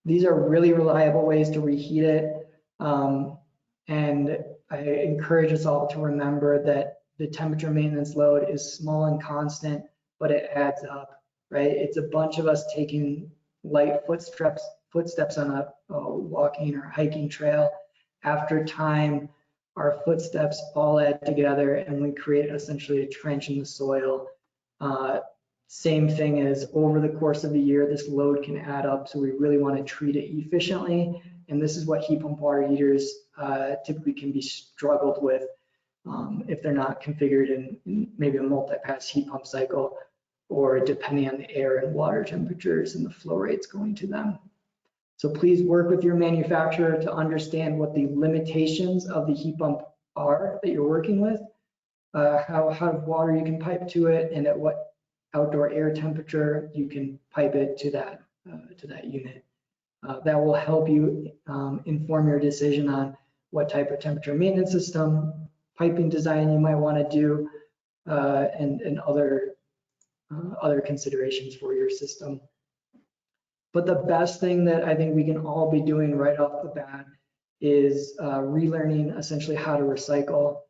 These are really reliable ways to reheat it. And I encourage us all to remember that the temperature maintenance load is small and constant, but it adds up, right? It's a bunch of us taking light footsteps on a walking or hiking trail. After time, our footsteps all add together and we create essentially a trench in the soil. Same thing as over the course of the year, this load can add up. So we really want to treat it efficiently. And this is what heat pump water heaters typically can be struggled with if they're not configured in maybe a multi-pass heat pump cycle, or depending on the air and water temperatures and the flow rates going to them. So please work with your manufacturer to understand what the limitations of the heat pump are that you're working with, how water you can pipe to it, and at what outdoor air temperature you can pipe it to that unit. That will help you inform your decision on what type of temperature maintenance system, piping design you might want to do, and other considerations for your system. But the best thing that I think we can all be doing right off the bat is relearning essentially how to recycle.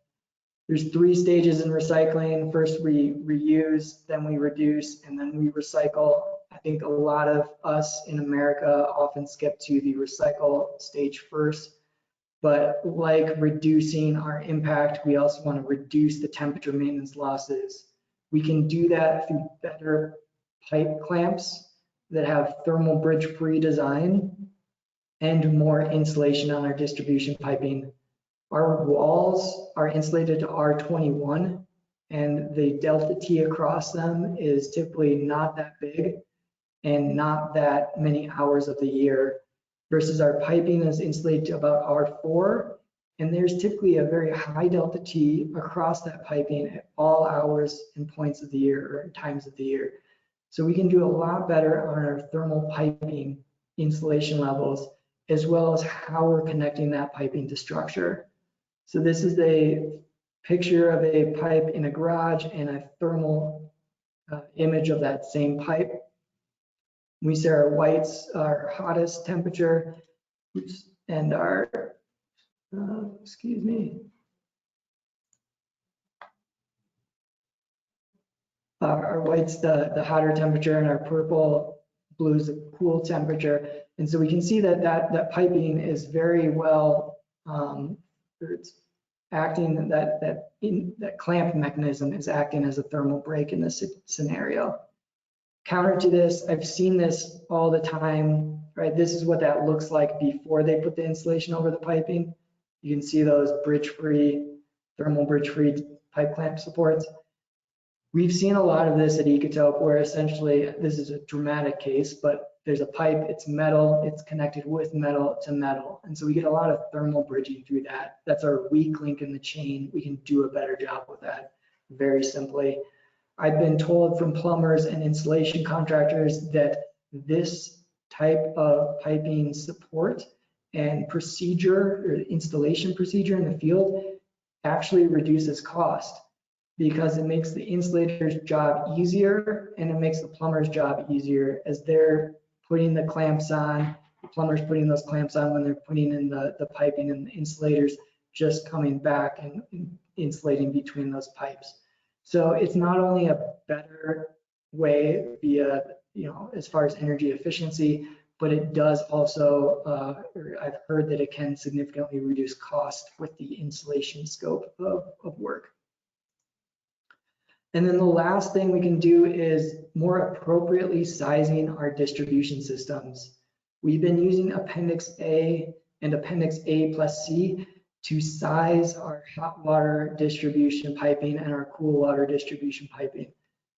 There's 3 stages in recycling. First, we reuse, then we reduce, and then we recycle. I think a lot of us in America often skip to the recycle stage first. But like reducing our impact, we also want to reduce the temperature maintenance losses. We can do that through better pipe clamps that have thermal bridge-free design and more insulation on our distribution piping. Our walls are insulated to R21, and the delta T across them is typically not that big and not that many hours of the year, versus our piping is insulated to about R4, and there's typically a very high delta T across that piping at all hours and points of the year or times of the year. So we can do a lot better on our thermal piping insulation levels, as well as how we're connecting that piping to structure. So this is a picture of a pipe in a garage and a thermal image of that same pipe. We see our whites, our hottest temperature, and our, excuse me, our white's the hotter temperature, and our purple, blue is the cool temperature. And so we can see that that piping is very well, it's acting, that clamp mechanism is acting as a thermal break in this scenario. Counter to this, I've seen this all the time, right? This is what that looks like before they put the insulation over the piping. You can see those bridge-free, thermal bridge-free pipe clamp supports. We've seen a lot of this at Ecotope, where essentially this is a dramatic case, but there's a pipe, it's metal, it's connected with metal to metal. And so we get a lot of thermal bridging through that. That's our weak link in the chain. We can do a better job with that very simply. I've been told from plumbers and insulation contractors that this type of piping support and procedure or installation procedure in the field actually reduces cost, because it makes the insulator's job easier and it makes the plumber's job easier as they're putting the clamps on. The plumber's putting those clamps on when they're putting in the piping, and the insulators just coming back and insulating between those pipes. So it's not only a better way via, as far as energy efficiency, but it does also, I've heard that it can significantly reduce cost with the insulation scope of work. And then the last thing we can do is more appropriately sizing our distribution systems. We've been using Appendix A and Appendix A+C to size our hot water distribution piping and our cool water distribution piping.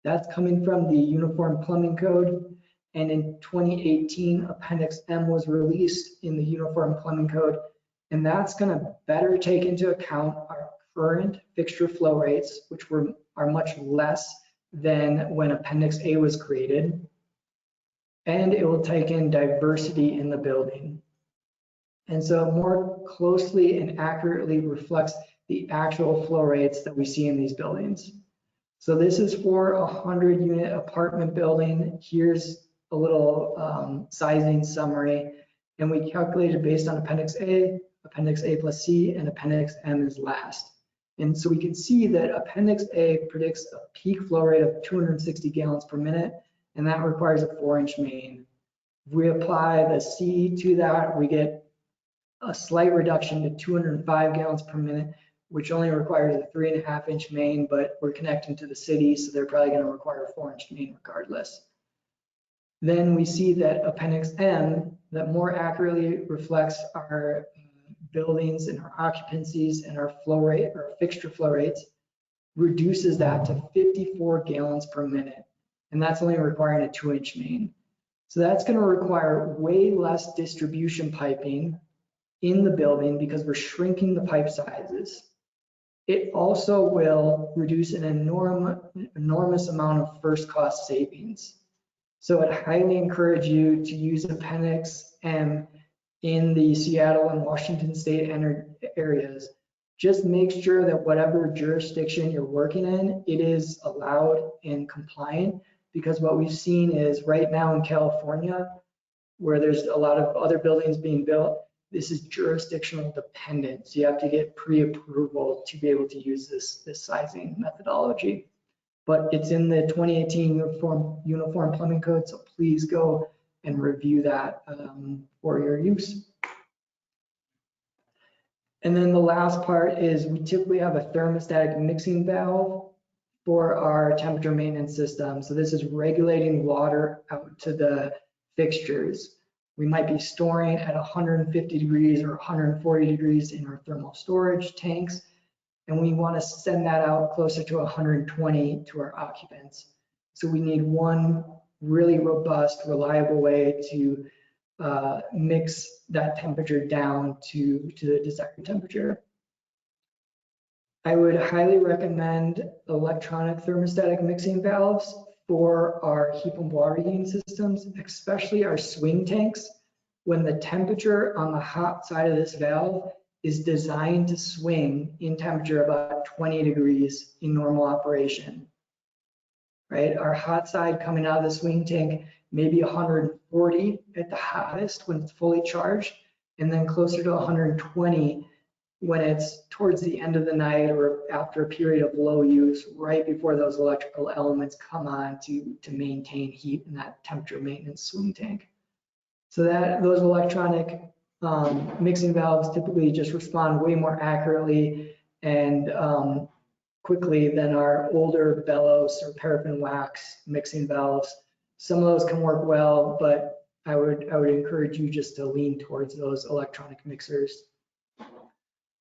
That's coming from the Uniform Plumbing Code. And in 2018, Appendix M was released in the Uniform Plumbing Code. And that's going to better take into account our current fixture flow rates, which are much less than when Appendix A was created. And it will take in diversity in the building. And so it more closely and accurately reflects the actual flow rates that we see in these buildings. So this is for a 100-unit apartment building. Here's a little sizing summary. And we calculated based on Appendix A, Appendix A+C, and Appendix M is last. And so we can see that Appendix A predicts a peak flow rate of 260 gallons per minute, and that requires a 4-inch main. If we apply the C to that, we get a slight reduction to 205 gallons per minute, which only requires a 3.5-inch main, but we're connecting to the city, so they're probably going to require a 4-inch main regardless. Then we see that Appendix M, that more accurately reflects our buildings and our occupancies and our flow rate, or fixture flow rates, reduces that to 54 gallons per minute. And that's only requiring a 2-inch main. So that's going to require way less distribution piping in the building because we're shrinking the pipe sizes. It also will reduce an enormous amount of first cost savings. So I'd highly encourage you to use Appendix M in the Seattle and Washington state areas. Just make sure that whatever jurisdiction you're working in, it is allowed and compliant, because what we've seen is right now in California, where there's a lot of other buildings being built, this is jurisdictional dependent. So you have to get pre-approval to be able to use this sizing methodology. But it's in the 2018 Uniform Plumbing Code, so please go and review that for your use. And then the last part is we typically have a thermostatic mixing valve for our temperature maintenance system. So this is regulating water out to the fixtures. We might be storing at 150 degrees or 140 degrees in our thermal storage tanks, and we want to send that out closer to 120 to our occupants. So we need one really robust, reliable way to mix that temperature down to the desired temperature. I would highly recommend electronic thermostatic mixing valves for our heat pump water heating systems, especially our swing tanks, when the temperature on the hot side of this valve is designed to swing in temperature about 20 degrees in normal operation, right? Our hot side coming out of the swing tank may be 140 at the hottest when it's fully charged, and then closer to 120 when it's towards the end of the night or after a period of low use, right before those electrical elements come on to maintain heat in that temperature maintenance swing tank. So that those electronic mixing valves typically just respond way more accurately and quickly than our older bellows or paraffin wax mixing valves. Some of those can work well, but I would encourage you just to lean towards those electronic mixers.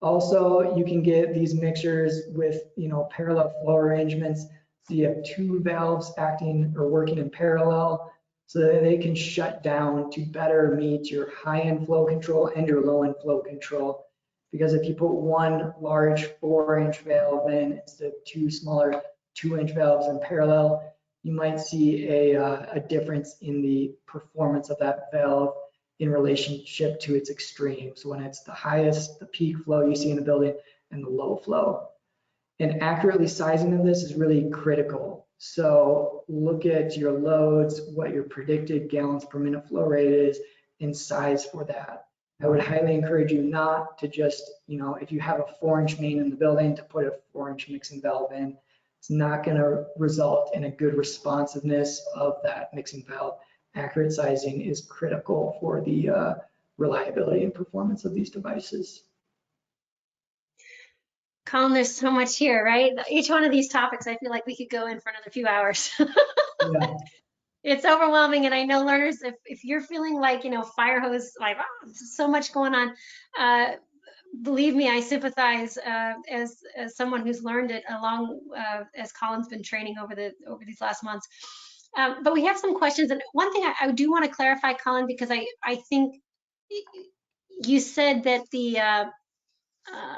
Also, you can get these mixers with, parallel flow arrangements. So you have two valves acting or working in parallel so that they can shut down to better meet your high-end flow control and your low-end flow control. Because if you put one large 4-inch valve in instead of two smaller 2-inch valves in parallel, you might see a difference in the performance of that valve in relationship to its extreme. So when it's the highest, the peak flow you see in the building, and the low flow. And accurately sizing of this is really critical. So look at your loads, what your predicted gallons per minute flow rate is, and size for that. I would highly encourage you not to just, if you have a 4-inch main in the building, to put a 4-inch mixing valve in. It's not going to result in a good responsiveness of that mixing valve. Accurate sizing is critical for the reliability and performance of these devices. Colin, there's so much here, right? Each one of these topics, I feel like we could go in for another few hours. Yeah. It's overwhelming, and I know learners, if you're feeling like, fire hose, like, oh, so much going on, believe me, I sympathize as someone who's learned it along as Colin's been training over these last months. But we have some questions, and one thing I do want to clarify, Colin, because I think you said that the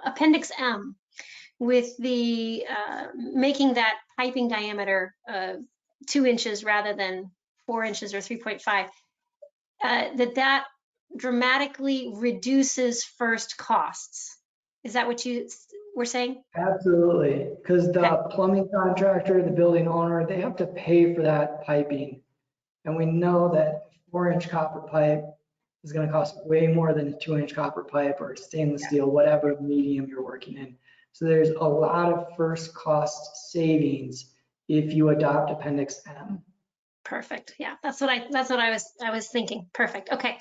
Appendix M with the making that piping diameter 2 inches rather than 4 inches or 3.5, that dramatically reduces first costs. Is that what you were saying? Absolutely, because the plumbing contractor, the building owner, they have to pay for that piping. And we know that 4-inch copper pipe is going to cost way more than a 2-inch copper pipe or stainless steel, whatever medium you're working in. So there's a lot of first cost savings if you adopt Appendix M. Perfect. Yeah, that's what I was thinking. Perfect. Okay.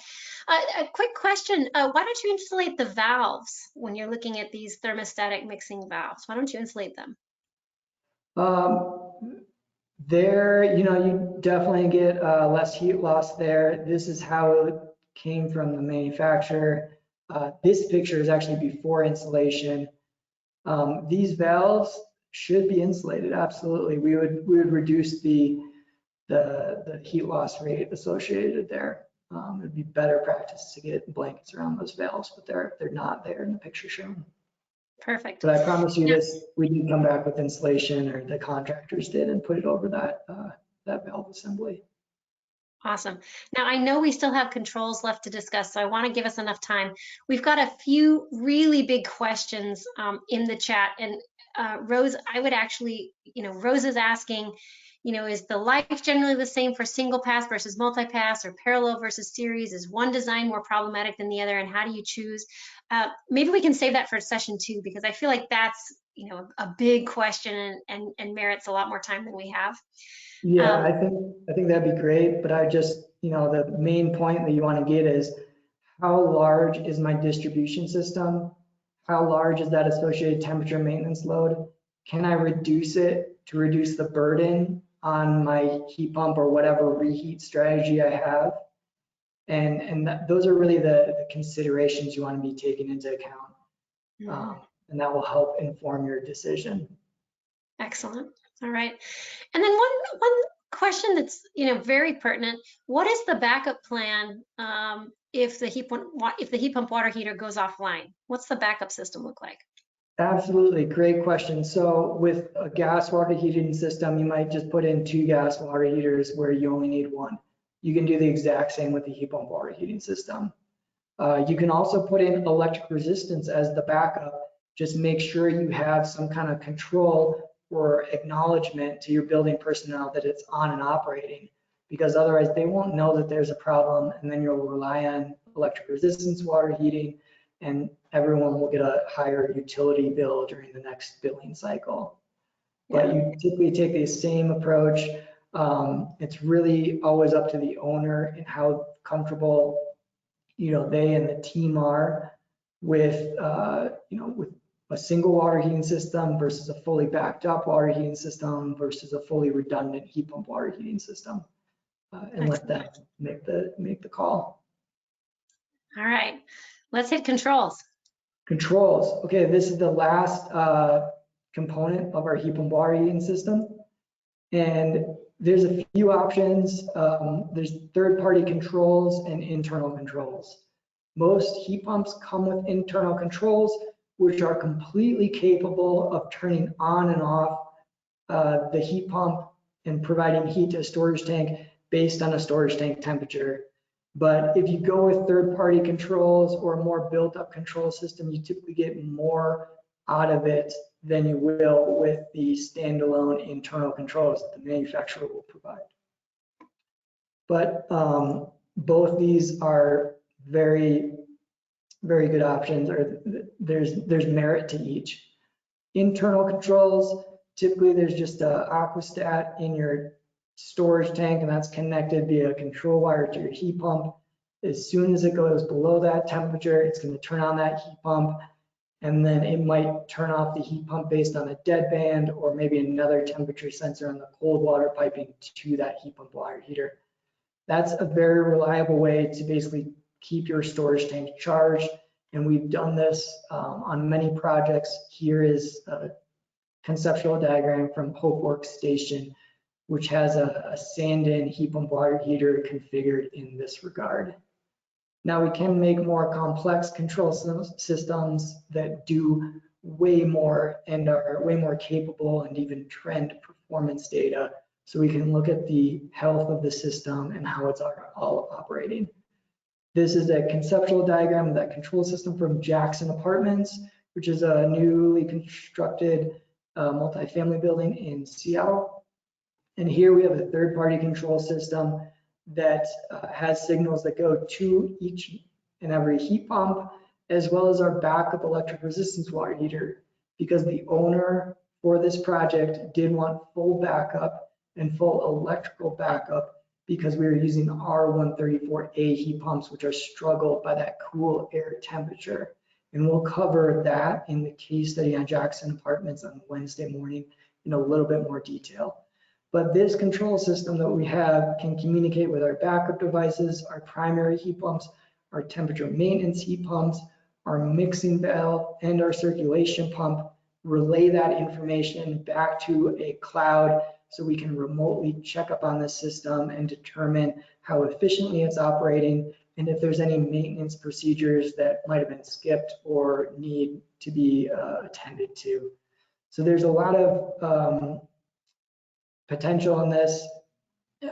A quick question. Why don't you insulate the valves when you're looking at these thermostatic mixing valves? Why don't you insulate them? There, you definitely get less heat loss there. This is how it came from the manufacturer. This picture is actually before insulation. These valves should be insulated. Absolutely, we would reduce the heat loss rate associated there. It'd be better practice to get blankets around those valves, but they're not there in the picture shown. Perfect. But I promise you this, we did come back with insulation, or the contractors did, and put it over that valve assembly. Awesome. Now, I know we still have controls left to discuss, so I want to give us enough time. We've got a few really big questions in the chat. And Rose, I would actually, Rose is asking, is the life generally the same for single pass versus multi-pass, or parallel versus series? Is one design more problematic than the other, and how do you choose? Maybe we can save that for session 2, because I feel like that's, a big question and merits a lot more time than we have. Yeah, I think that'd be great, but I just, the main point that you want to get is, how large is my distribution system? How large is that associated temperature maintenance load? Can I reduce it to reduce the burden on my heat pump or whatever reheat strategy I have? And those are really the considerations you want to be taking into account. And that will help inform your decision. Excellent. All right. And then one question that's very pertinent: what is the backup plan if the heat pump water heater goes offline? What's the backup system look like? Absolutely, great question. So with a gas water heating system, you might just put in 2 gas water heaters where you only need 1. You can do the exact same with the heat pump water heating system. You can also put in electric resistance as the backup. Just make sure you have some kind of control or acknowledgement to your building personnel that it's on and operating, because otherwise they won't know that there's a problem, and then you'll rely on electric resistance water heating, and everyone will get a higher utility bill during the next billing cycle. But you typically take the same approach. It's really always up to the owner and how comfortable they and the team are with with a single water heating system versus a fully backed up water heating system versus a fully redundant heat pump water heating system, and let them make the call. All right, let's hit controls. Controls. Okay, this is the last component of our heat pump water heating system, and there's a few options. There's third-party controls and internal controls. Most heat pumps come with internal controls, which are completely capable of turning on and off the heat pump and providing heat to a storage tank based on a storage tank temperature. But if you go with third-party controls or a more built-up control system, you typically get more out of it than you will with the standalone internal controls that the manufacturer will provide. But both these are very very good options, or there's merit to each. Internal controls, typically there's just a aquastat in your storage tank, and that's connected via a control wire to your heat pump. As soon as it goes below that temperature, it's going to turn on that heat pump, and then it might turn off the heat pump based on a deadband or maybe another temperature sensor on the cold water piping to that heat pump water heater. That's a very reliable way to basically keep your storage tank charged. And we've done this on many projects. Here is a conceptual diagram from Hope Workstation, which has a stand-in heat pump water heater configured in this regard. Now we can make more complex control systems that do way more and are way more capable and even trend performance data. So we can look at the health of the system and how it's all operating. This is a conceptual diagram of that control system from Jackson Apartments, which is a newly constructed multifamily building in Seattle. And here we have a third-party control system that has signals that go to each and every heat pump, as well as our backup electric resistance water heater, because the owner for this project did want full backup and full electrical backup, because we were using R134A heat pumps, which are struggled by that cool air temperature. And we'll cover that in the case study on Jackson Apartments on Wednesday morning in a little bit more detail. But this control system that we have can communicate with our backup devices, our primary heat pumps, our temperature maintenance heat pumps, our mixing valve, and our circulation pump, relay that information back to a cloud so we can remotely check up on the system and determine how efficiently it's operating and if there's any maintenance procedures that might have been skipped or need to be attended to. So there's a lot of potential in this,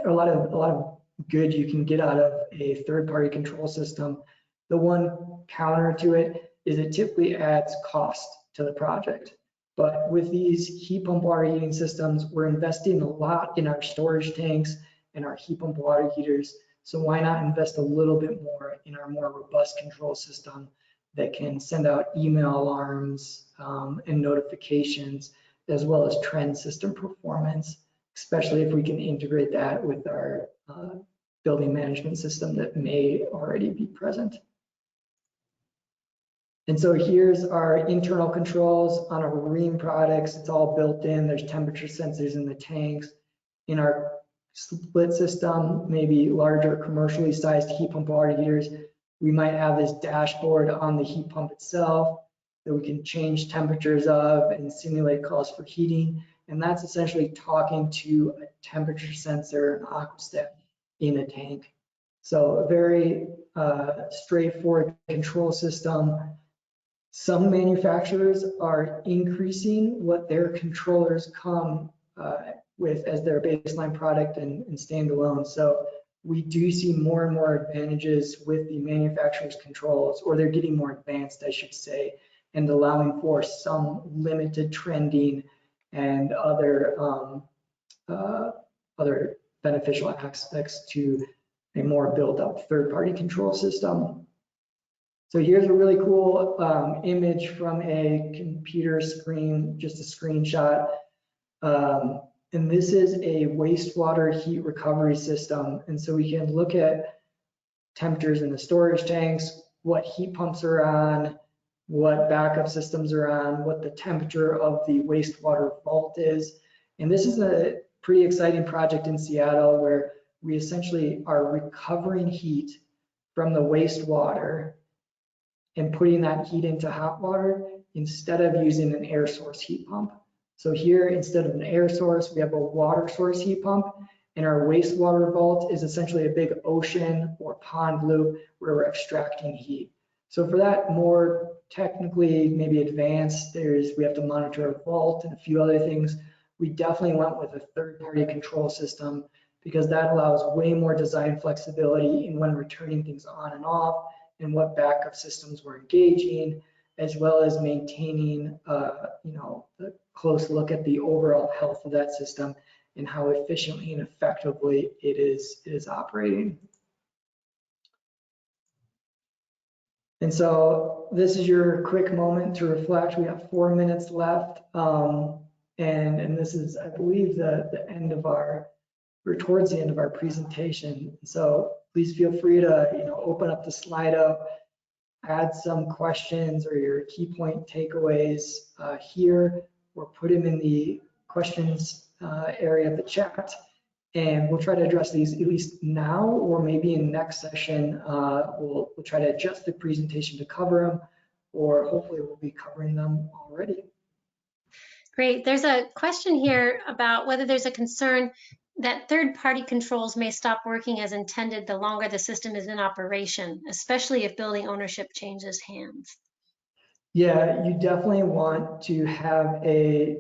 a lot of good you can get out of a third-party control system. The one counter to it is it typically adds cost to the project. But with these heat pump water heating systems, we're investing a lot in our storage tanks and our heat pump water heaters. So why not invest a little bit more in our more robust control system that can send out email alarms and notifications, as well as trend system performance, especially if we can integrate that with our building management system that may already be present. And so here's our internal controls on our marine products. It's all built in. There's temperature sensors in the tanks. In our split system, maybe larger commercially sized heat pump water heaters, we might have this dashboard on the heat pump itself that we can change temperatures of and simulate calls for heating. And that's essentially talking to a temperature sensor, an aquastat in a tank. So a very straightforward control system. Some manufacturers are increasing what their controllers come with as their baseline product and standalone. So we do see more and more advantages with the manufacturer's controls, or they're getting more advanced, I should say, and allowing for some limited trending and other beneficial aspects to a more built-up third-party control system. So here's a really cool image from a computer screen, just a screenshot. And this is a wastewater heat recovery system. And so we can look at temperatures in the storage tanks, what heat pumps are on, what backup systems are on, what the temperature of the wastewater vault is. And this is a pretty exciting project in Seattle where we essentially are recovering heat from the wastewater and putting that heat into hot water instead of using an air source heat pump. So here, instead of an air source, we have a water source heat pump, and our wastewater vault is essentially a big ocean or pond loop where we're extracting heat. So for that more technically maybe advanced, we have to monitor a vault and a few other things. We definitely went with a third-party control system because that allows way more design flexibility in when we're turning things on and off and what backup systems we're engaging, as well as maintaining a close look at the overall health of that system and how efficiently and effectively it is operating. And so this is your quick moment to reflect. We have 4 minutes left. And this is, I believe, the end of we're towards the end of our presentation. So please feel free to, open up the Slido, add some questions or your key point takeaways here, or put them in the questions area of the chat. And we'll try to address these at least now, or maybe in next session, we'll try to adjust the presentation to cover them, or hopefully we'll be covering them already. Great. There's a question here about whether there's a concern that third-party controls may stop working as intended the longer the system is in operation, especially if building ownership changes hands. Yeah, you definitely want to have a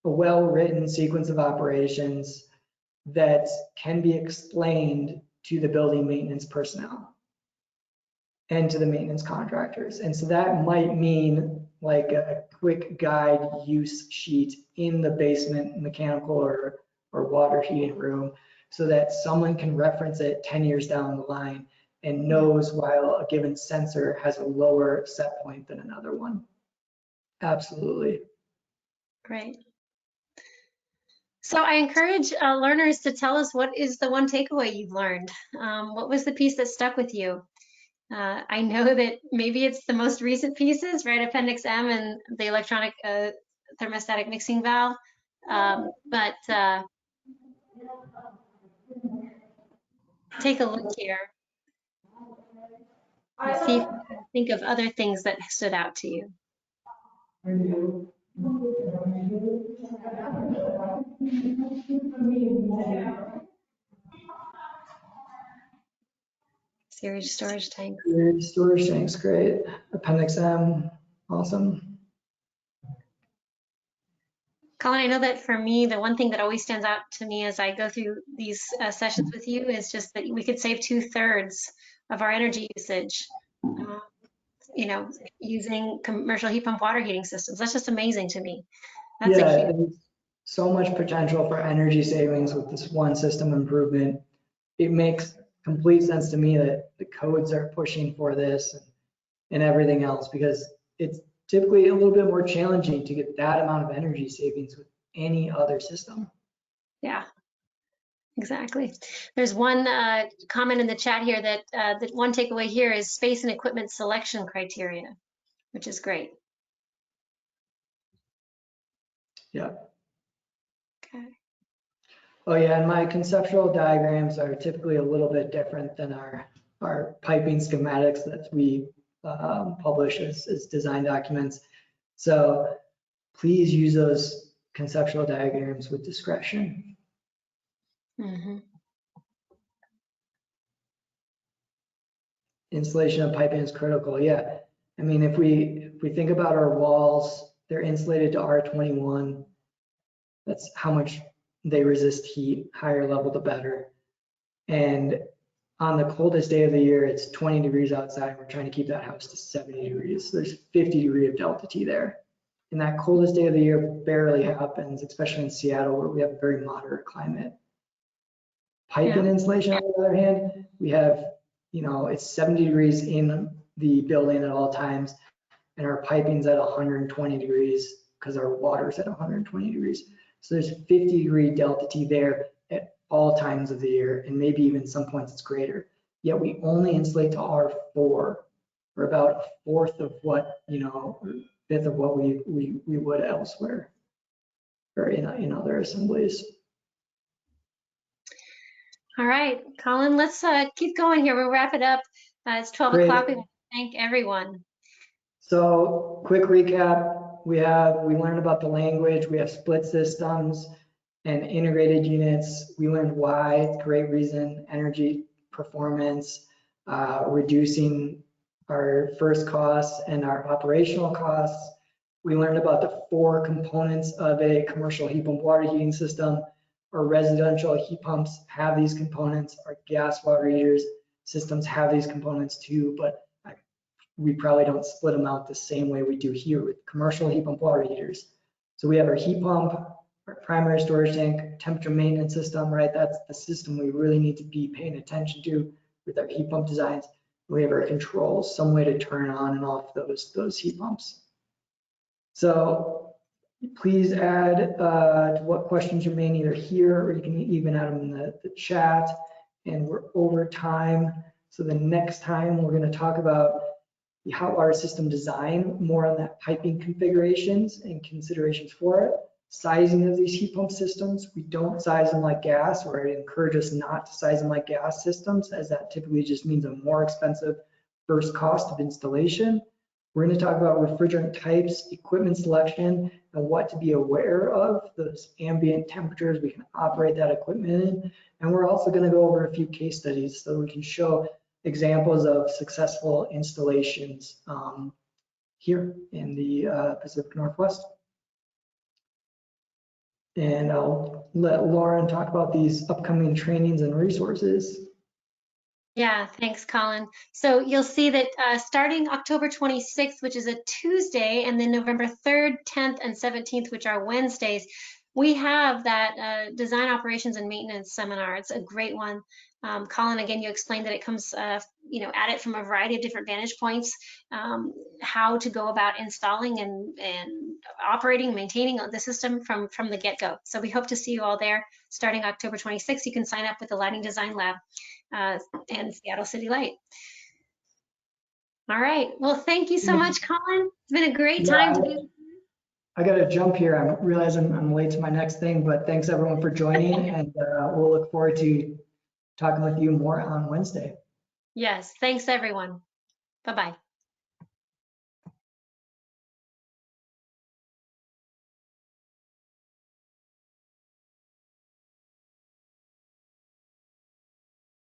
well-written sequence of operations that can be explained to the building maintenance personnel and to the maintenance contractors. And so that might mean like a quick guide use sheet in the basement mechanical or water heating room, so that someone can reference it 10 years down the line and knows while a given sensor has a lower set point than another one. Absolutely. Great. So I encourage learners to tell us, what is the one takeaway you've learned? What was the piece that stuck with you? I know that maybe it's the most recent pieces, right? Appendix M and the electronic thermostatic mixing valve. But take a look here and see if you can think of other things that stood out to you. Storage tank. Storage tanks, great. Appendix M, awesome. Colin, I know that for me, the one thing that always stands out to me as I go through these sessions with you is just that we could save 2/3 of our energy usage, using commercial heat pump water heating systems. That's just amazing to me. That's there's so much potential for energy savings with this one system improvement. It makes complete sense to me that the codes are pushing for this and everything else, because it's typically a little bit more challenging to get that amount of energy savings with any other system. Yeah, exactly. There's one comment in the chat here that one takeaway here is space and equipment selection criteria, which is great. Yeah. Okay. Oh yeah, and my conceptual diagrams are typically a little bit different than our piping schematics that we publish as design documents. So please use those conceptual diagrams with discretion. Mm-hmm. Installation of piping is critical. Yeah, I mean, if we think about our walls, they're insulated to R21. That's how much they resist heat. Higher level, the better. And on the coldest day of the year, it's 20 degrees outside. We're trying to keep that house to 70 degrees. So there's 50 degree of delta T there. And that coldest day of the year barely happens, especially in Seattle, where we have a very moderate climate. Piping insulation, on the other hand, we have, it's 70 degrees in the building at all times, and our piping's at 120 degrees because our water's at 120 degrees. So there's 50 degree delta T there at all times of the year, and maybe even some points it's greater. Yet we only insulate to R4, or about a fourth of what, fifth of what we would elsewhere, or in other assemblies. All right, Colin, let's keep going here. We'll wrap it up. It's 12 o'clock. We want to thank everyone. So quick recap. We learned about the language. We have split systems and integrated units. We learned why, great reason, energy performance, reducing our first costs and our operational costs. We learned about the 4 components of a commercial heat pump water heating system. Our residential heat pumps have these components. Our gas water heaters systems have these components too, but we probably don't split them out the same way we do here with commercial heat pump water heaters. So we have our heat pump, our primary storage tank, temperature maintenance system, right? That's the system we really need to be paying attention to with our heat pump designs. We have our controls, some way to turn on and off those heat pumps. So please add what questions remain either here, or you can even add them in the chat. And we're over time. So the next time we're going to talk about the hot water system design, more on that piping configurations and considerations for it. Sizing of these heat pump systems, we don't size them like gas, or I encourage us not to size them like gas systems, as that typically just means a more expensive first cost of installation. We're going to talk about refrigerant types, equipment selection, and what to be aware of, those ambient temperatures we can operate that equipment in. And we're also going to go over a few case studies so we can show examples of successful installations here in the Pacific Northwest. And I'll let Lauren talk about these upcoming trainings and resources. Yeah, thanks, Colin. So you'll see that starting October 26th, which is a Tuesday, and then November 3rd, 10th, and 17th, which are Wednesdays, we have that design operations and maintenance seminar. It's a great one. Colin, again, you explained that it comes, at it from a variety of different vantage points, how to go about installing and operating, maintaining the system from the get-go. So we hope to see you all there starting October 26th. You can sign up with the Lighting Design Lab and Seattle City Light. All right. Well, thank you so much, Colin. It's been a great time to be with you. I got to jump here. I realize I'm late to my next thing, but thanks everyone for joining, and we'll look forward to talking with you more on Wednesday. Yes. Thanks, everyone. Bye-bye.